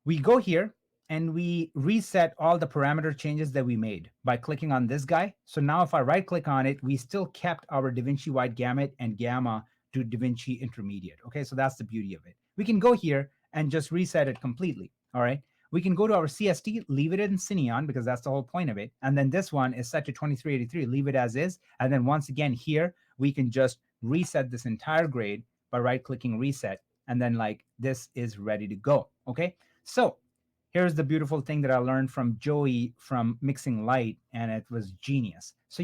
We go here and we reset all the parameter changes that we made by clicking on this guy. So now if I right click on it, we still kept our DaVinci Wide Gamut and Gamma to DaVinci Intermediate. Okay, so that's the beauty of it. We can go here and just reset it completely. All right. We can go to our CST, leave it in Cineon because that's the whole point of it. And then this one is set to 2383, leave it as is. And then once again here, we can just reset this entire grade by right-clicking reset. And then like this is ready to go, okay? So here's the beautiful thing that I learned from Joey from Mixing Light, and it was genius. So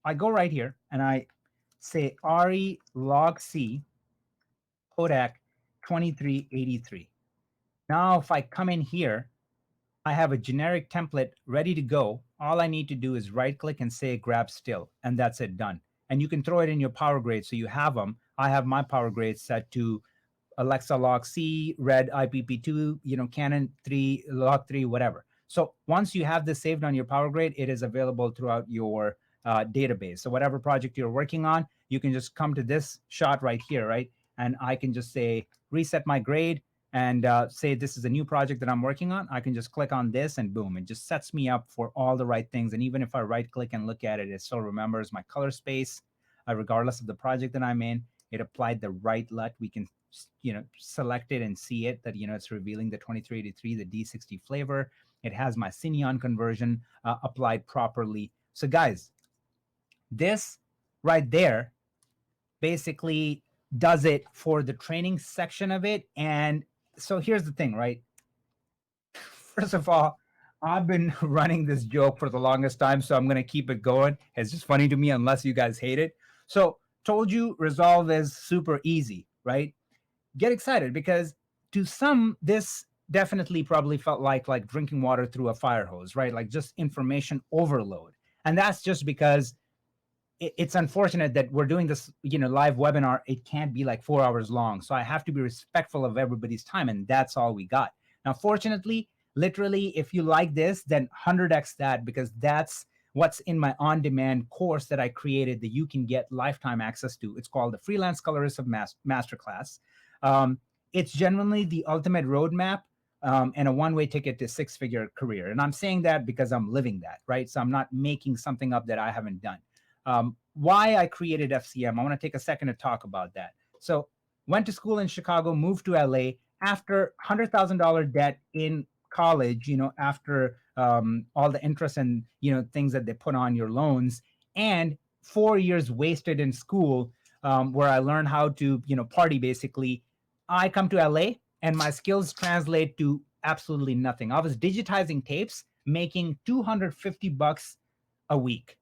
I go right here and I say ARRI log C Kodak 2383. Now, if I come in here, I have a generic template ready to go. All I need to do is right click and say grab still, and that's it, done. And you can throw it in your power grade so you have them. I have my power grade set to Alexa log C, Red IPP2, Canon 3, log 3, whatever. So once you have this saved on your power grade, it is available throughout your database. So whatever project you're working on, you can just come to this shot right here, right? And I can just say reset my grade, and say this is a new project that I'm working on, I can just click on this and boom, it just sets me up for all the right things. And even if I right click and look at it, it still remembers my color space, regardless of the project that I'm in. It applied the right LUT. We can, select it and see it that, it's revealing the 2383, the D60 flavor. It has my Cineon conversion applied properly. So guys, this right there basically does it for the training section of it. And so here's the thing, right? First of all, I've been running this joke for the longest time, so I'm going to keep it going. It's just funny to me unless you guys hate it. So, told you Resolve is super easy, right? Get excited because to some, this definitely probably felt like drinking water through a fire hose, right? Like just information overload. And that's just because it's unfortunate that we're doing this, live webinar. It can't be like 4 hours long. So I have to be respectful of everybody's time. And that's all we got. Now, fortunately, literally, if you like this, then 100x that, because that's what's in my on-demand course that I created that you can get lifetime access to. It's called the Freelance Colorist of Masterclass. It's genuinely the ultimate roadmap and a one-way ticket to six-figure career. And I'm saying that because I'm living that, right? So I'm not making something up that I haven't done. Why I created FCM, I want to take a second to talk about that. So went to school in Chicago, moved to LA after $100,000 debt in college, after all the interest and, things that they put on your loans, and 4 years wasted in school where I learned how to, party basically. I come to LA and my skills translate to absolutely nothing. I was digitizing tapes, making $250 a week.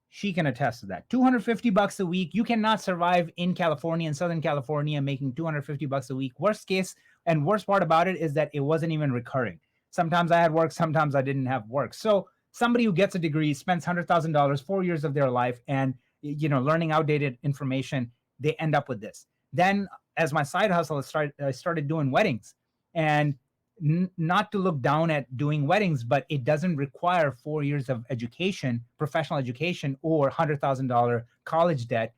She can attest to that. $250 a week. You cannot survive in California, in Southern California, making $250 a week. Worst case, and worst part about it is that it wasn't even recurring. Sometimes I had work, sometimes I didn't have work. So somebody who gets a degree, spends $100,000, 4 years of their life, and learning outdated information, they end up with this. Then, as my side hustle, I started doing weddings, and not to look down at doing weddings, but it doesn't require 4 years of education, professional education, or $100,000 college debt.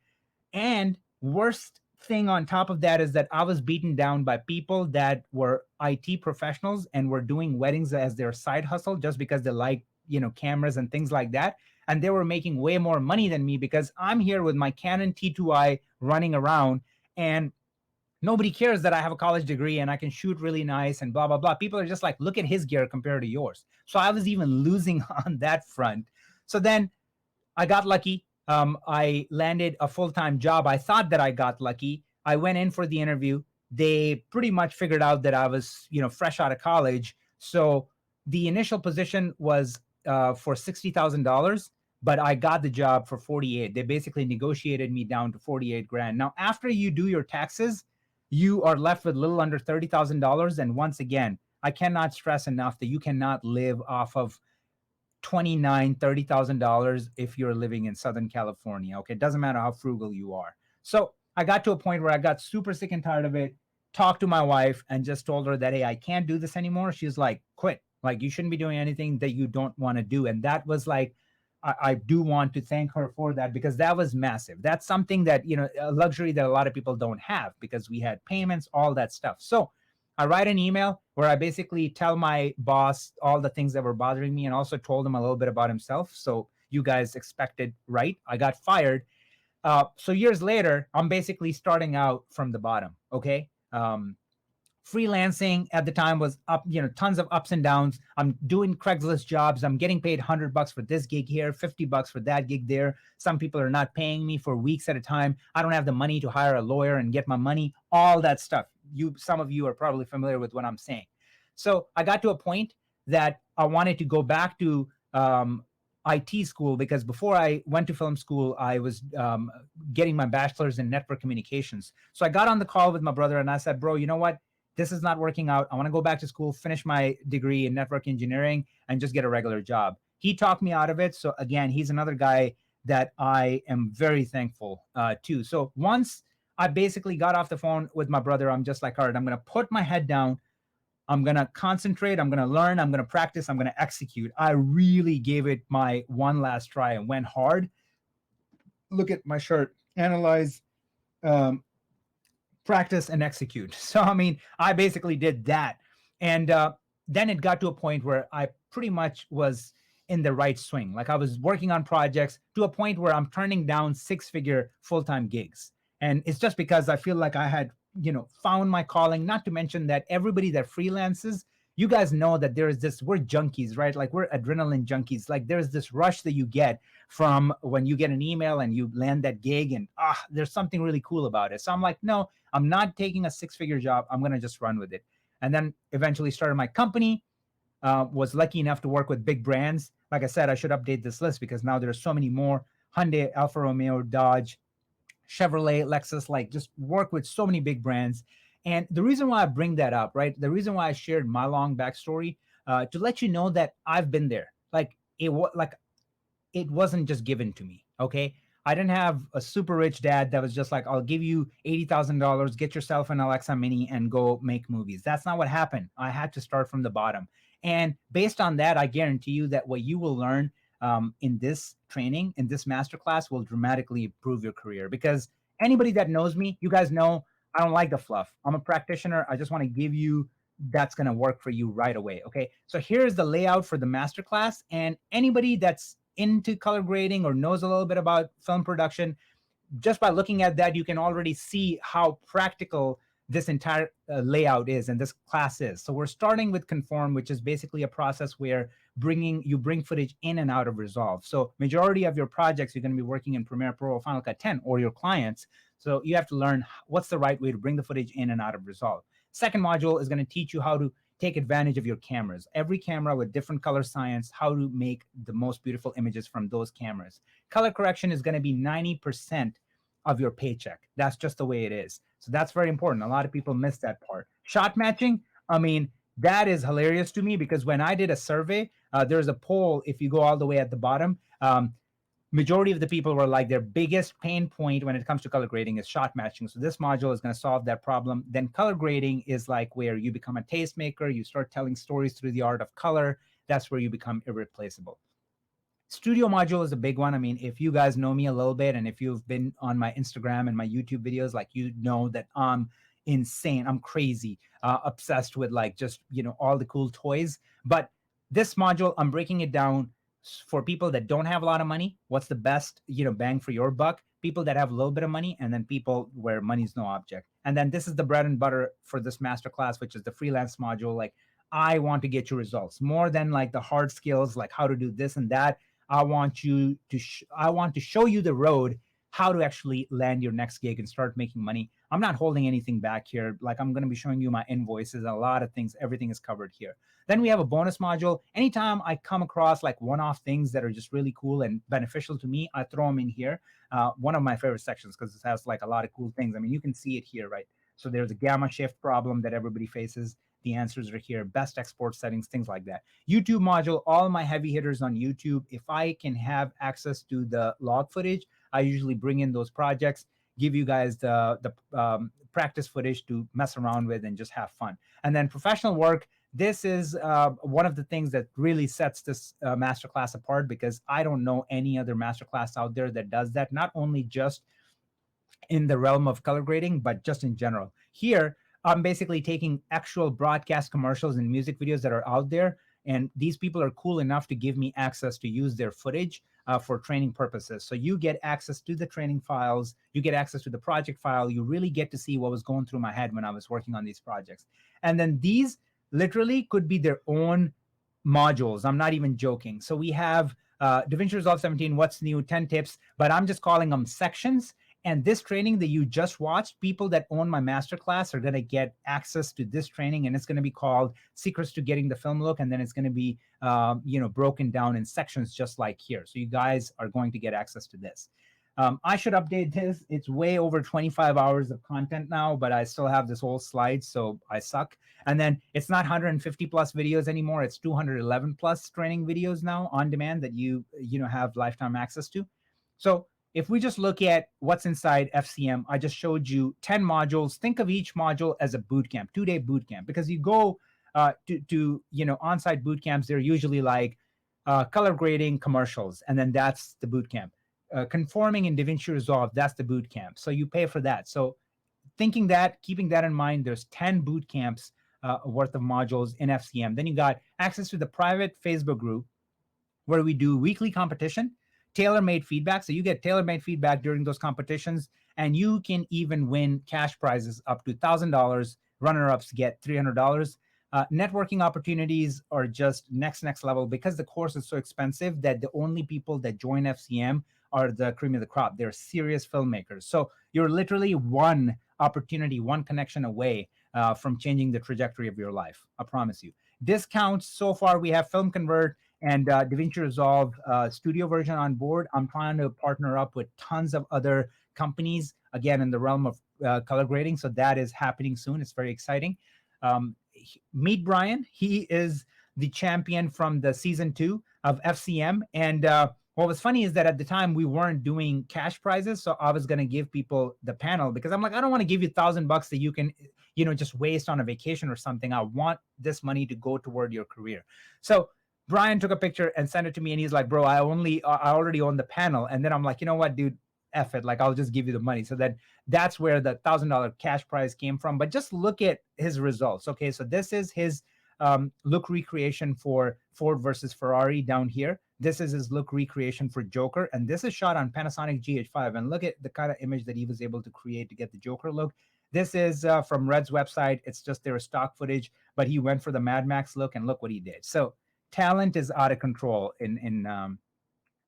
And worst thing on top of that is that I was beaten down by people that were IT professionals and were doing weddings as their side hustle just because they like, cameras and things like that. And they were making way more money than me because I'm here with my Canon T2i running around, and nobody cares that I have a college degree and I can shoot really nice and blah, blah, blah. People are just like, look at his gear compared to yours. So I was even losing on that front. So then I got lucky. I landed a full-time job. I thought that I got lucky. I went in for the interview. They pretty much figured out that I was, fresh out of college. So the initial position was for $60,000, but I got the job for 48. They basically negotiated me down to 48 grand. Now, after you do your taxes, you are left with a little under $30,000. And once again, I cannot stress enough that you cannot live off of $30,000 if you're living in Southern California. Okay, it doesn't matter how frugal you are. So I got to a point where I got super sick and tired of it. Talked to my wife and just told her that, hey, I can't do this anymore. She's like, quit. Like, you shouldn't be doing anything that you don't want to do. And that was like, I do want to thank her for that, because that was massive. That's something that, a luxury that a lot of people don't have, because we had payments, all that stuff. So I write an email where I basically tell my boss all the things that were bothering me, and also told him a little bit about himself. So you guys expected right. I got fired. So years later, I'm basically starting out from the bottom. Okay. Freelancing at the time was up, tons of ups and downs. I'm doing Craigslist jobs. I'm getting paid $100 for this gig here, $50 for that gig there. Some people are not paying me for weeks at a time. I don't have the money to hire a lawyer and get my money, all that stuff. Some of you are probably familiar with what I'm saying. So I got to a point that I wanted to go back to IT school, because before I went to film school, I was getting my bachelor's in network communications. So I got on the call with my brother and I said, bro, you know what? This is not working out. I want to go back to school, finish my degree in network engineering, and just get a regular job. He talked me out of it. So again, he's another guy that I am very thankful to. So once I basically got off the phone with my brother, I'm just like, all right, I'm going to put my head down. I'm going to concentrate. I'm going to learn. I'm going to practice. I'm going to execute. I really gave it my one last try and went hard. Look at my shirt. Analyze practice and execute. So, I mean, I basically did that. And then it got to a point where I pretty much was in the right swing. Like I was working on projects to a point where I'm turning down 6-figure full-time gigs. And it's just because I feel like I had, found my calling, not to mention that everybody that freelances, you guys know that there is this, we're junkies, right? Like we're adrenaline junkies. Like there's this rush that you get from when you get an email and you land that gig, and there's something really cool about it. So I'm like, no, I'm not taking a 6-figure job. I'm going to just run with it. And then eventually started my company, was lucky enough to work with big brands. Like I said, I should update this list because now there's so many more: Hyundai, Alfa Romeo, Dodge, Chevrolet, Lexus, like just work with so many big brands. And the reason why I bring that up, right? The reason why I shared my long backstory, to let you know that I've been there. Like it wasn't just given to me. Okay. I didn't have a super rich dad that was just like, I'll give you $80,000, get yourself an Alexa Mini and go make movies. That's not what happened. I had to start from the bottom. And based on that, I guarantee you that what you will learn in this training, in this masterclass, will dramatically improve your career. Because anybody that knows me, you guys know I don't like the fluff. I'm a practitioner. I just want to give you that's going to work for you right away. Okay. So here's the layout for the masterclass. And anybody that's into color grading or knows a little bit about film production, just by looking at that, you can already see how practical this entire layout is and this class is. So we're starting with conform, which is basically a process where you bring footage in and out of Resolve. So majority of your projects, you're going to be working in Premiere Pro or Final Cut 10 or your clients. So you have to learn what's the right way to bring the footage in and out of Resolve. Second module is going to teach you how to take advantage of your cameras. Every camera with different color science, how to make the most beautiful images from those cameras. Color correction is going to be 90% of your paycheck. That's just the way it is. So that's very important. A lot of people miss that part. Shot matching, I mean, that is hilarious to me because when I did a survey, there's a poll, if you go all the way at the bottom, majority of the people were like their biggest pain point when it comes to color grading is shot matching. So this module is going to solve that problem. Then color grading is like where you become a tastemaker, you start telling stories through the art of color. That's where you become irreplaceable. Studio module is a big one. I mean, if you guys know me a little bit and if you've been on my Instagram and my YouTube videos, like you know that I'm insane, I'm crazy, obsessed with like just, all the cool toys. But this module, I'm breaking it down for people that don't have a lot of money. What's the best, bang for your buck? People that have a little bit of money, and then people where money's no object. And then this is the bread and butter for this masterclass, which is the freelance module. Like, I want to get you results more than like the hard skills, like how to do this and that. I want to show you the road, how to actually land your next gig and start making money. I'm not holding anything back here. Like I'm going to be showing you my invoices, a lot of things, everything is covered here. Then we have a bonus module. Anytime I come across like one-off things that are just really cool and beneficial to me, I throw them in here. One of my favorite sections because it has like a lot of cool things. I mean, you can see it here, right? So there's a gamma shift problem that everybody faces. The answers are here, best export settings, things like that. YouTube module, all my heavy hitters on YouTube. If I can have access to the log footage, I usually bring in those projects, give you guys the practice footage to mess around with and just have fun. And then professional work, this is one of the things that really sets this masterclass apart because I don't know any other masterclass out there that does that, not only just in the realm of color grading, but just in general. Here, I'm basically taking actual broadcast commercials and music videos that are out there. And these people are cool enough to give me access to use their footage for training purposes. So you get access to the training files, you get access to the project file, you really get to see what was going through my head when I was working on these projects. And then these literally could be their own modules. I'm not even joking. So we have DaVinci Resolve 17, what's new, 10 tips, but I'm just calling them sections. And this training that you just watched, people that own my masterclass are going to get access to this training, and it's going to be called Secrets to Getting the Film Look, and then it's going to be, broken down in sections just like here. So you guys are going to get access to this. I should update this. It's way over 25 hours of content now, but I still have this whole slide, so I suck. And then it's not 150 plus videos anymore. It's 211 plus training videos now on demand that you have lifetime access to. So if we just look at what's inside FCM, I just showed you 10 modules. Think of each module as a boot camp, 2-day boot camp, because you go to on-site boot camps. They're usually like color grading commercials, and then that's the boot camp. Conforming in DaVinci Resolve, that's the boot camp. So you pay for that. So keeping that in mind, there's 10 boot camps worth of modules in FCM. Then you got access to the private Facebook group where we do weekly competition, tailor-made feedback. So you get tailor-made feedback during those competitions, and you can even win cash prizes up to $1,000. Runner-ups get $300. Networking opportunities are just next level because the course is so expensive that the only people that join FCM are the cream of the crop. They're serious filmmakers. So you're literally one opportunity, one connection away from changing the trajectory of your life. I promise you. Discounts so far, we have Film Convert and DaVinci Resolve studio version on board. I'm trying to partner up with tons of other companies, again, in the realm of color grading. So that is happening soon. It's very exciting. Meet Brian. He is the champion from the season 2 of FCM. And what was funny is that at the time we weren't doing cash prizes. So I was going to give people the panel because I'm like, I don't want to give you $1,000 that you can, just waste on a vacation or something. I want this money to go toward your career. So Brian took a picture and sent it to me, and he's like, bro, I already own the panel. And then I'm like, you know what, dude, F it. Like, I'll just give you the money. So that's where the $1,000 cash prize came from. But just look at his results. Okay, so this is his look recreation for Ford versus Ferrari down here. This is his look recreation for Joker. And this is shot on Panasonic GH5. And look at the kind of image that he was able to create to get the Joker look. This is from Red's website. It's just their stock footage, but he went for the Mad Max look, and look what he did. So talent is out of control in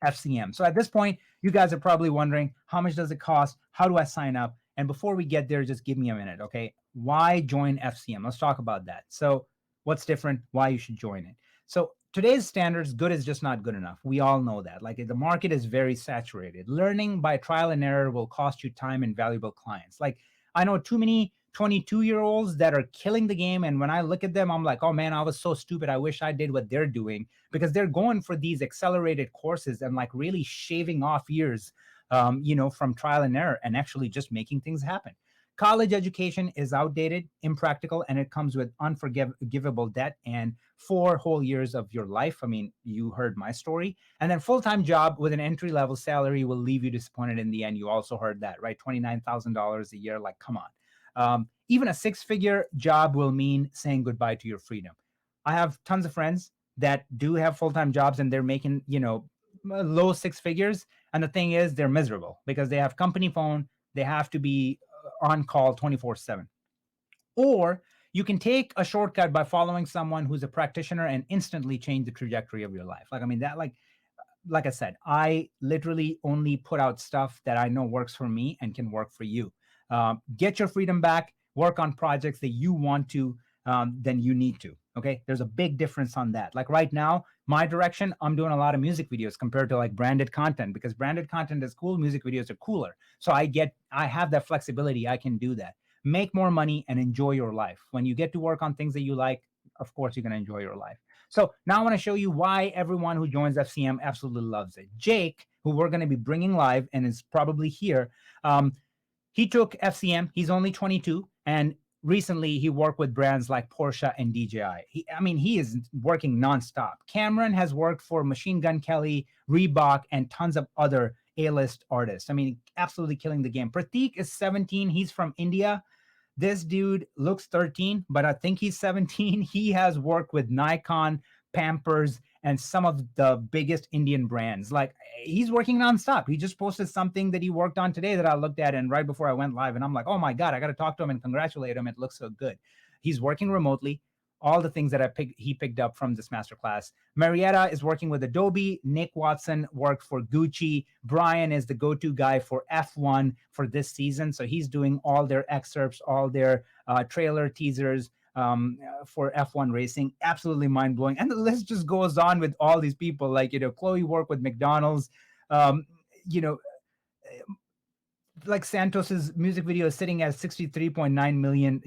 FCM. So at this point, you guys are probably wondering, how much does it cost? How do I sign up? And before we get there, just give me a minute, okay? Why join FCM? Let's talk about that. So what's different? Why you should join it? So today's standards, good is just not good enough. We all know that. Like, the market is very saturated. Learning by trial and error will cost you time and valuable clients. Like, I know too many 22-year-olds that are killing the game. And when I look at them, I'm like, oh man, I was so stupid. I wish I did what they're doing, because they're going for these accelerated courses and like really shaving off years, from trial and error and actually just making things happen. College education is outdated, impractical, and it comes with unforgivable debt and 4 whole years of your life. I mean, you heard my story. And then full-time job with an entry-level salary will leave you disappointed in the end. You also heard that, right? $29,000 a year. Like, come on. Even a 6-figure job will mean saying goodbye to your freedom. I have tons of friends that do have full-time jobs and they're making, low 6 figures. And the thing is, they're miserable because they have company phone. They have to be on call 24/7. Or you can take a shortcut by following someone who's a practitioner and instantly change the trajectory of your life. Like, I mean, that like I said, I literally only put out stuff that I know works for me and can work for you. Get your freedom back, work on projects that you want to, then you need to. Okay, there's a big difference on that. Like right now, my direction, I'm doing a lot of music videos compared to like branded content, because branded content is cool, music videos are cooler. So I have that flexibility. I can do that. Make more money and enjoy your life. When you get to work on things that you like, of course, you're going to enjoy your life. So now I want to show you why everyone who joins FCM absolutely loves it. Jake, who we're going to be bringing live and is probably here, he took FCM. He's only 22, and recently he worked with brands like Porsche and DJI. He is working nonstop. Cameron has worked for Machine Gun Kelly, Reebok, and tons of other A-list artists. I mean, absolutely killing the game. Prateek is 17. He's from India. This dude looks 13, but I think he's 17. He has worked with Nikon, Pampers, and some of the biggest Indian brands. Like, he's working nonstop. He just posted something that he worked on today that I looked at, and right before I went live, and I'm like, oh my God, I got to talk to him and congratulate him. It looks so good. He's working remotely. All the things that he picked up from this masterclass. Marietta is working with Adobe. Nick Watson worked for Gucci. Brian is the go-to guy for F1 for this season. So he's doing all their excerpts, all their trailer teasers for F1 racing. Absolutely mind-blowing. And the list just goes on with all these people. Like, Chloe worked with McDonald's. Like Santos's music video is sitting at 63.9 million,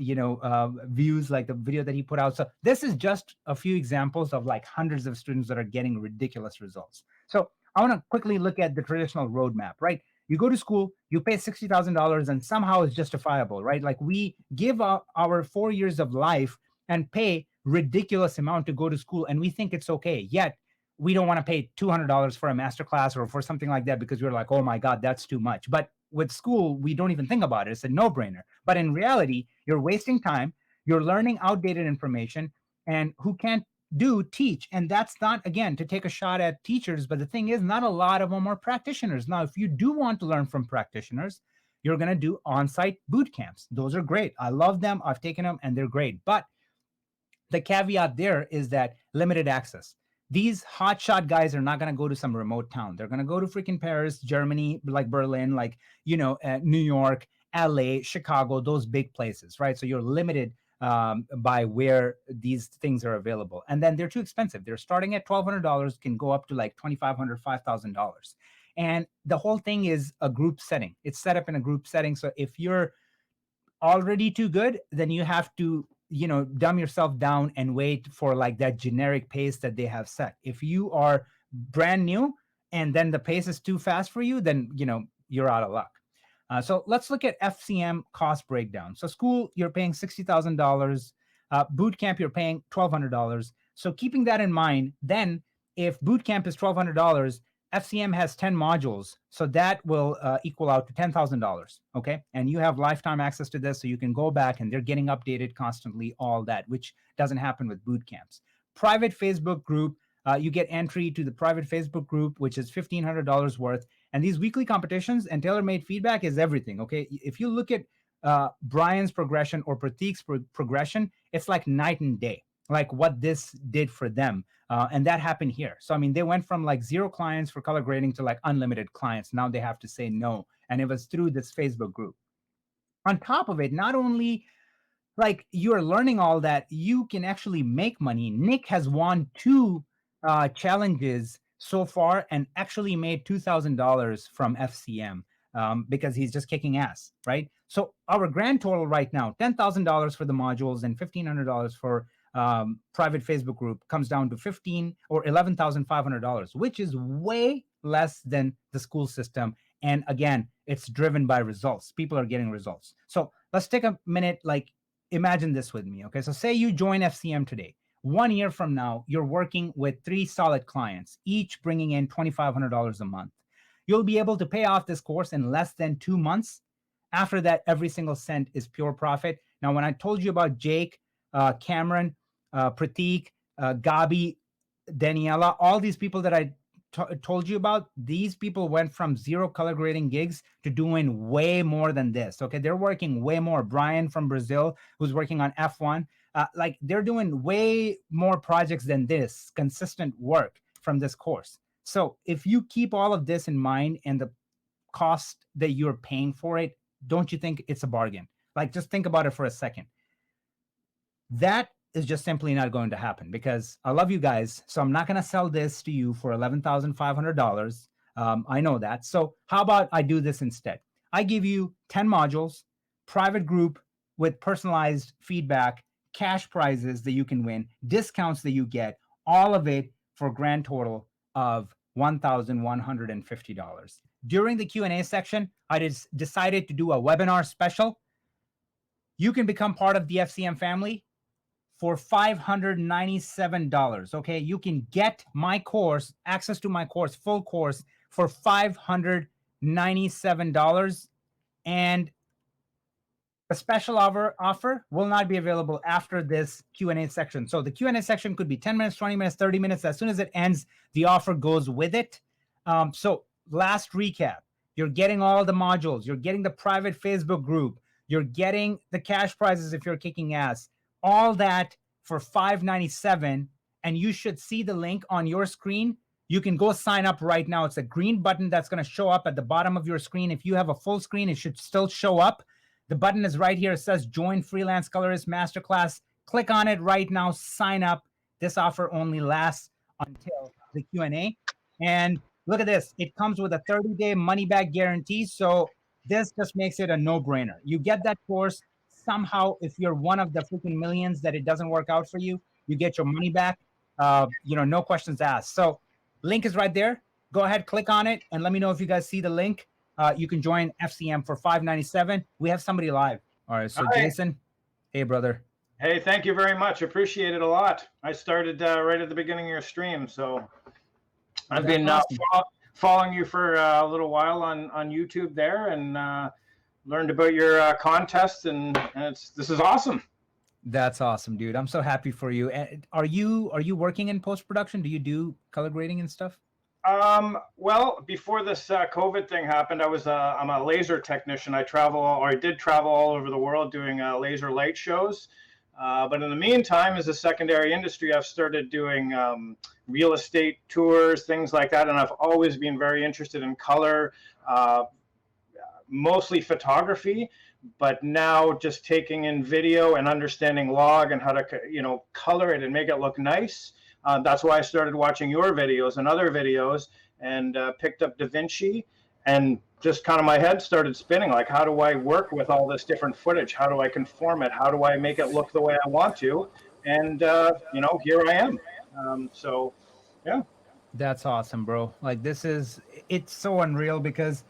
views, like the video that he put out. So this is just a few examples of like hundreds of students that are getting ridiculous results. So I want to quickly look at the traditional roadmap, right? You go to school, you pay $60,000 and somehow it's justifiable, right? Like, we give our 4 years of life and pay ridiculous amount to go to school, and we think it's okay. Yet we don't want to pay $200 for a masterclass or for something like that because we're like, oh my God, that's too much. But with school, we don't even think about it. It's a no-brainer. But in reality, you're wasting time, you're learning outdated information, and who can't teach. And that's not, again, to take a shot at teachers, but the thing is, not a lot of them are practitioners. Now, if you do want to learn from practitioners, you're going to do on-site boot camps. Those are great. I love them. I've taken them and they're great. But the caveat there is that limited access. These hotshot guys are not going to go to some remote town. They're going to go to freaking Paris, Germany, like Berlin, like, New York, LA, Chicago, those big places, right? So you're limited by where these things are available. And then they're too expensive. They're starting at $1,200, can go up to like $2,500, $5,000. And the whole thing is a group setting. It's set up in a group setting. So if you're already too good, then you have to, dumb yourself down and wait for like that generic pace that they have set. If you are brand new and then the pace is too fast for you, then, you're out of luck. So let's look at FCM cost breakdown. So school, you're paying $60,000. Boot camp, you're paying $1,200. So keeping that in mind, then if boot camp is $1,200, FCM has 10 modules. So that will equal out to $10,000. Okay. And you have lifetime access to this. So you can go back and they're getting updated constantly, all that, which doesn't happen with boot camps. Private Facebook group, you get entry to the private Facebook group, which is $1,500 worth. And these weekly competitions and tailor-made feedback is everything. Okay. If you look at Brian's progression or Pratik's progression, it's like night and day, like what this did for them. And that happened here. So, I mean, they went from like 0 clients for color grading to like unlimited clients. Now they have to say no. And it was through this Facebook group. On top of it, not only like you're learning all that, you can actually make money. Nick has won 2 challenges so far and actually made $2,000 from FCM because he's just kicking ass, right? So our grand total right now, $10,000 for the modules and $1,500 for private Facebook group comes down to $15,000 or $11,500, which is way less than the school system. And again, it's driven by results. People are getting results. So let's take a minute, like imagine this with me. Okay. So say you join FCM today. 1 year from now, you're working with 3 solid clients, each bringing in $2,500 a month. You'll be able to pay off this course in less than 2 months. After that, every single cent is pure profit. Now, when I told you about Jake, Cameron, Pratik, Gabi, Daniela, all these people that I told you about, these people went from 0 color grading gigs to doing way more than this. Okay, they're working way more. Brian from Brazil, who's working on F1, like they're doing way more projects than this, consistent work from this course. So if you keep all of this in mind and the cost that you're paying for it, don't you think it's a bargain? Like, just think about it for a second. That is just simply not going to happen because I love you guys. So I'm not going to sell this to you for $11,500. I know that. So how about I do this instead? I give you 10 modules, private group with personalized feedback, cash prizes that you can win, discounts that you get, all of it for a grand total of $1,150. During the Q&A section, I just decided to do a webinar special. You can become part of the FCM family for $597. Okay, you can get my course, access to my course, full course for $597. And a special offer will not be available after this Q&A section. So the Q&A section could be 10 minutes, 20 minutes, 30 minutes. As soon as it ends, the offer goes with it. So last recap, you're getting all the modules. You're getting the private Facebook group. You're getting the cash prizes if you're kicking ass. All that for $597. And you should see the link on your screen. You can go sign up right now. It's a green button that's going to show up at the bottom of your screen. If you have a full screen, it should still show up. The button is right here. It says Join Freelance Colorist Masterclass. Click on it right now. Sign up. This offer only lasts until the Q&A. And look at this. It comes with a 30-day money-back guarantee. So this just makes it a no-brainer. You get that course. Somehow, if you're one of the freaking millions that it doesn't work out for you, you get your money back. No questions asked. So link is right there. Go ahead, click on it, and let me know if you guys see the link. You can join FCM for $597. We have somebody live. All right, so Jason, hey, brother. Hey, thank you very much. Appreciate it a lot. I started right at the beginning of your stream, so I've been awesome. following you for a little while on YouTube there, and learned about your contest, and this is awesome. That's awesome, dude. I'm so happy for you. And are you working in post-production? Do you do color grading and stuff? Well, before this COVID thing happened, I'm a laser technician. I did travel all over the world doing laser light shows. But in the meantime, as a secondary industry, I've started doing real estate tours, things like that. And I've always been very interested in color, mostly photography, but now just taking in video and understanding log and how to, color it and make it look nice. That's why I started watching your videos and other videos, and picked up DaVinci, and just kind of my head started spinning, like, how do I work with all this different footage? How do I conform it? How do I make it look the way I want to? And, here I am. So, yeah. That's awesome, bro. Like, it's so unreal, because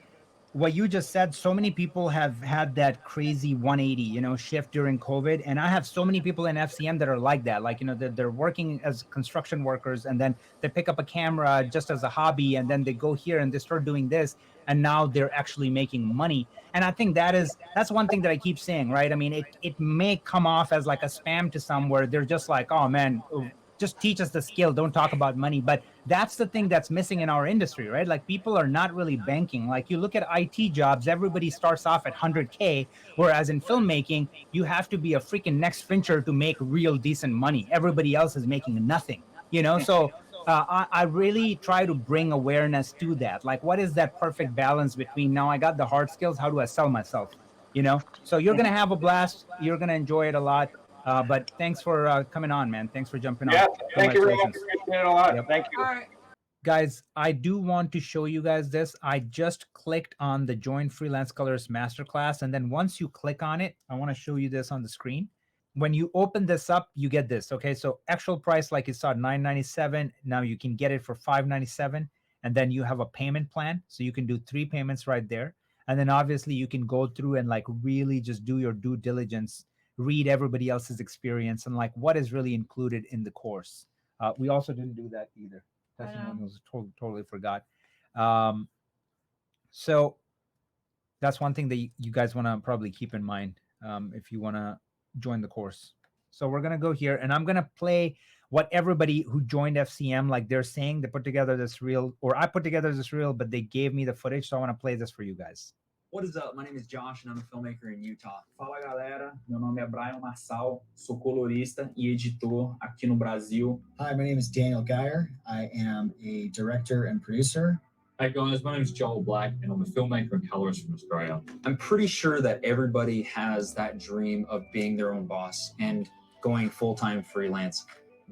what you just said, so many people have had that crazy 180, shift during COVID. And I have so many people in FCM that are like that. Like, they're working as construction workers, and then they pick up a camera just as a hobby, and then they go here and they start doing this. And now they're actually making money. And I think that's one thing that I keep saying, right? I mean, it may come off as like a spam to some, where they're just like, oh man, just teach us the skill, don't talk about money. But that's the thing that's missing in our industry, right? Like, people are not really banking. Like, you look at IT jobs, everybody starts off at 100K, whereas in filmmaking, you have to be a freaking next Fincher to make real decent money. Everybody else is making nothing, So I really try to bring awareness to that. Like, what is that perfect balance between, now I got the hard skills, how do I sell myself? So you're going to have a blast. You're going to enjoy it a lot. But thanks for coming on, man. Thanks for jumping on. Yeah, thank you very much. Appreciate it a lot. Yep. Thank you. All right. Guys, I do want to show you guys this. I just clicked on the Join Freelance Colorist Masterclass. And then once you click on it, I want to show you this on the screen. When you open this up, you get this. Okay, so actual price, like you saw, $9.97. Now you can get it for $5.97. And then you have a payment plan. So you can do 3 payments right there. And then obviously you can go through and like really just do your due diligence, read everybody else's experience, and like what is really included in the course. We also didn't do that either. Testimonials, totally forgot. So that's one thing that you guys want to probably keep in mind if you want to join the course. So we're going to go here, and I'm going to play what everybody who joined FCM, like they're saying. They put together this reel, or I put together this reel, but they gave me the footage. So I want to play this for you guys. What is up? My name is Josh, and I'm a filmmaker in Utah. Fala, galera. Meu nome é Brian Marçal. Sou colorista e editor aqui no Brasil. Hi, my name is Daniel Geyer. I am a director and producer. Hey guys, my name is Joel Black, and I'm a filmmaker and colorist from Australia. I'm pretty sure that everybody has that dream of being their own boss and going full-time freelance.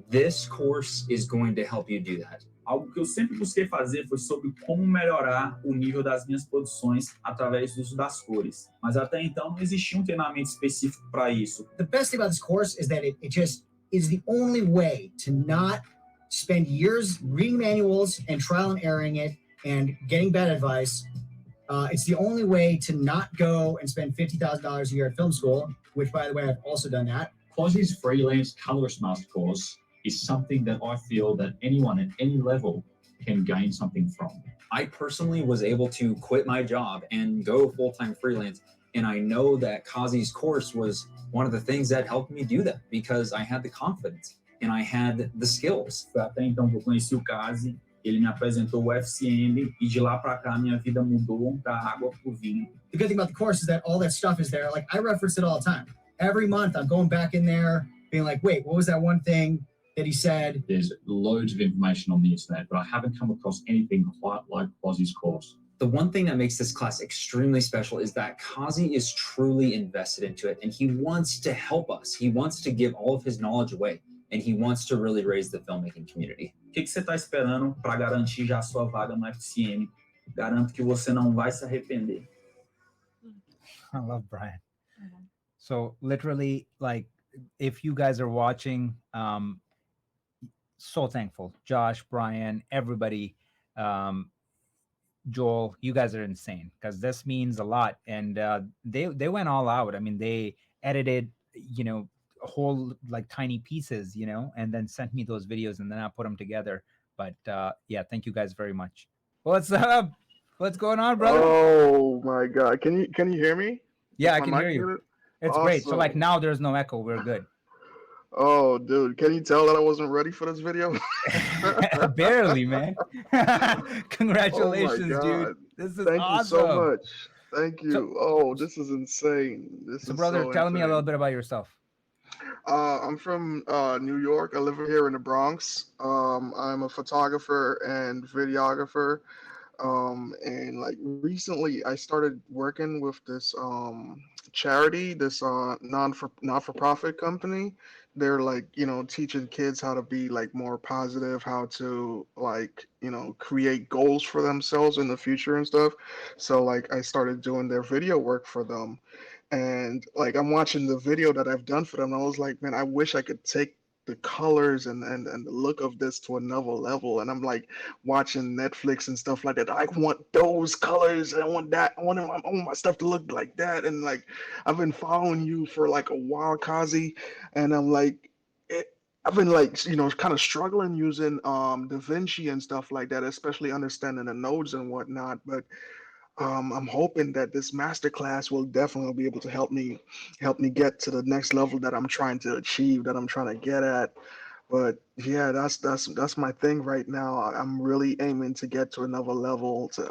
This course is going to help you do that. Algo que eu sempre busquei fazer foi sobre como melhorar o nível das minhas produções através do uso das cores. Mas até então não existia treinamento específico para isso. The best thing about this course is that it just is the only way to not spend years reading manuals and trial and erroring it and getting bad advice. It's the only way to not go and spend $50,000 a year at film school, which, by the way, I've also done that. Qazi's freelance colorist master course is something that I feel that anyone at any level can gain something from. I personally was able to quit my job and go full-time freelance. And I know that Qazi's course was one of the things that helped me do that, because I had the confidence and I had the skills. Até então que eu conheci o Qazi, ele me apresentou o FCM, e de lá para cá minha vida mudou da água pro vinho. The good thing about the course is that all that stuff is there. Like, I reference it all the time. Every month I'm going back in there being like, wait, what was that one thing that he said? There's loads of information on the internet, but I haven't come across anything quite like Qazi's course. The one thing that makes this class extremely special is that Qazi is truly invested into it, and he wants to help us. He wants to give all of his knowledge away, and he wants to really raise the filmmaking community. O que você está esperando para garantir já a sua vaga no FCM? Garanto que você não vai se arrepender. I love Brian. So literally, like, if you guys are watching, so thankful. Josh, Brian, everybody, Joel, you guys are insane, because this means a lot. And they went all out. I mean, they edited, whole like tiny pieces, and then sent me those videos, and then I put them together. But yeah, thank you guys very much. What's up? What's going on, brother? Oh my God. Can you hear me? Yeah, Is I my can mic hear you. muted? It's great. So like Awesome. now there's no echo. We're good. Oh, dude, can you tell that I wasn't ready for this video? Barely, man. Oh Congratulations, my dude. God. This is Thank you so awesome. much. Thank So, you. Oh, this is insane. This so is brother, so tell me a little insane. bit about yourself. I'm from New York. I live here in the Bronx. I'm a photographer and videographer. And like recently I started working with this charity, this not for profit company. They're like, teaching kids how to be like more positive, how to like, create goals for themselves in the future and stuff. So like I started doing their video work for them. And like I'm watching the video that I've done for them. And I was like, man, I wish I could take the colors and the look of this to another level. And I'm like watching Netflix and stuff like that. I want those colors. I want that. I want my stuff to look like that. And like I've been following you for like a while, Kazi, and I'm like, I've been like, kind of struggling using Da Vinci and stuff like that, especially understanding the nodes and whatnot. But I'm hoping that this masterclass will definitely be able to help me get to the next level that I'm trying to achieve, that I'm trying to get at. But yeah, that's my thing right now. I'm really aiming to get to another level to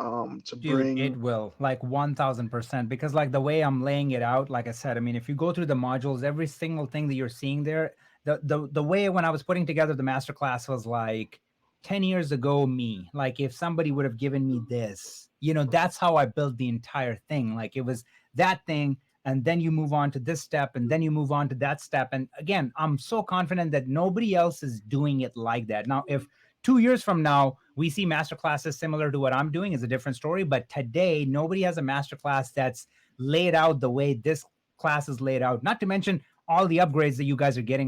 Dude, it bring. will like 1000% because like the way I'm laying it out, like I said, I mean, if you go through the modules, every single thing that you're seeing there, the way when I was putting together the masterclass was like 10 years ago me. Like if somebody would have given me this, that's how I built the entire thing. Like it was that thing, and then you move on to this step, and then you move on to that step. And again, I'm so confident that nobody else is doing it like that. Now, if 2 years from now we see master classes similar to what I'm doing, is a different story. But today, nobody has a master class that's laid out the way this class is laid out. Not to mention all the upgrades that you guys are getting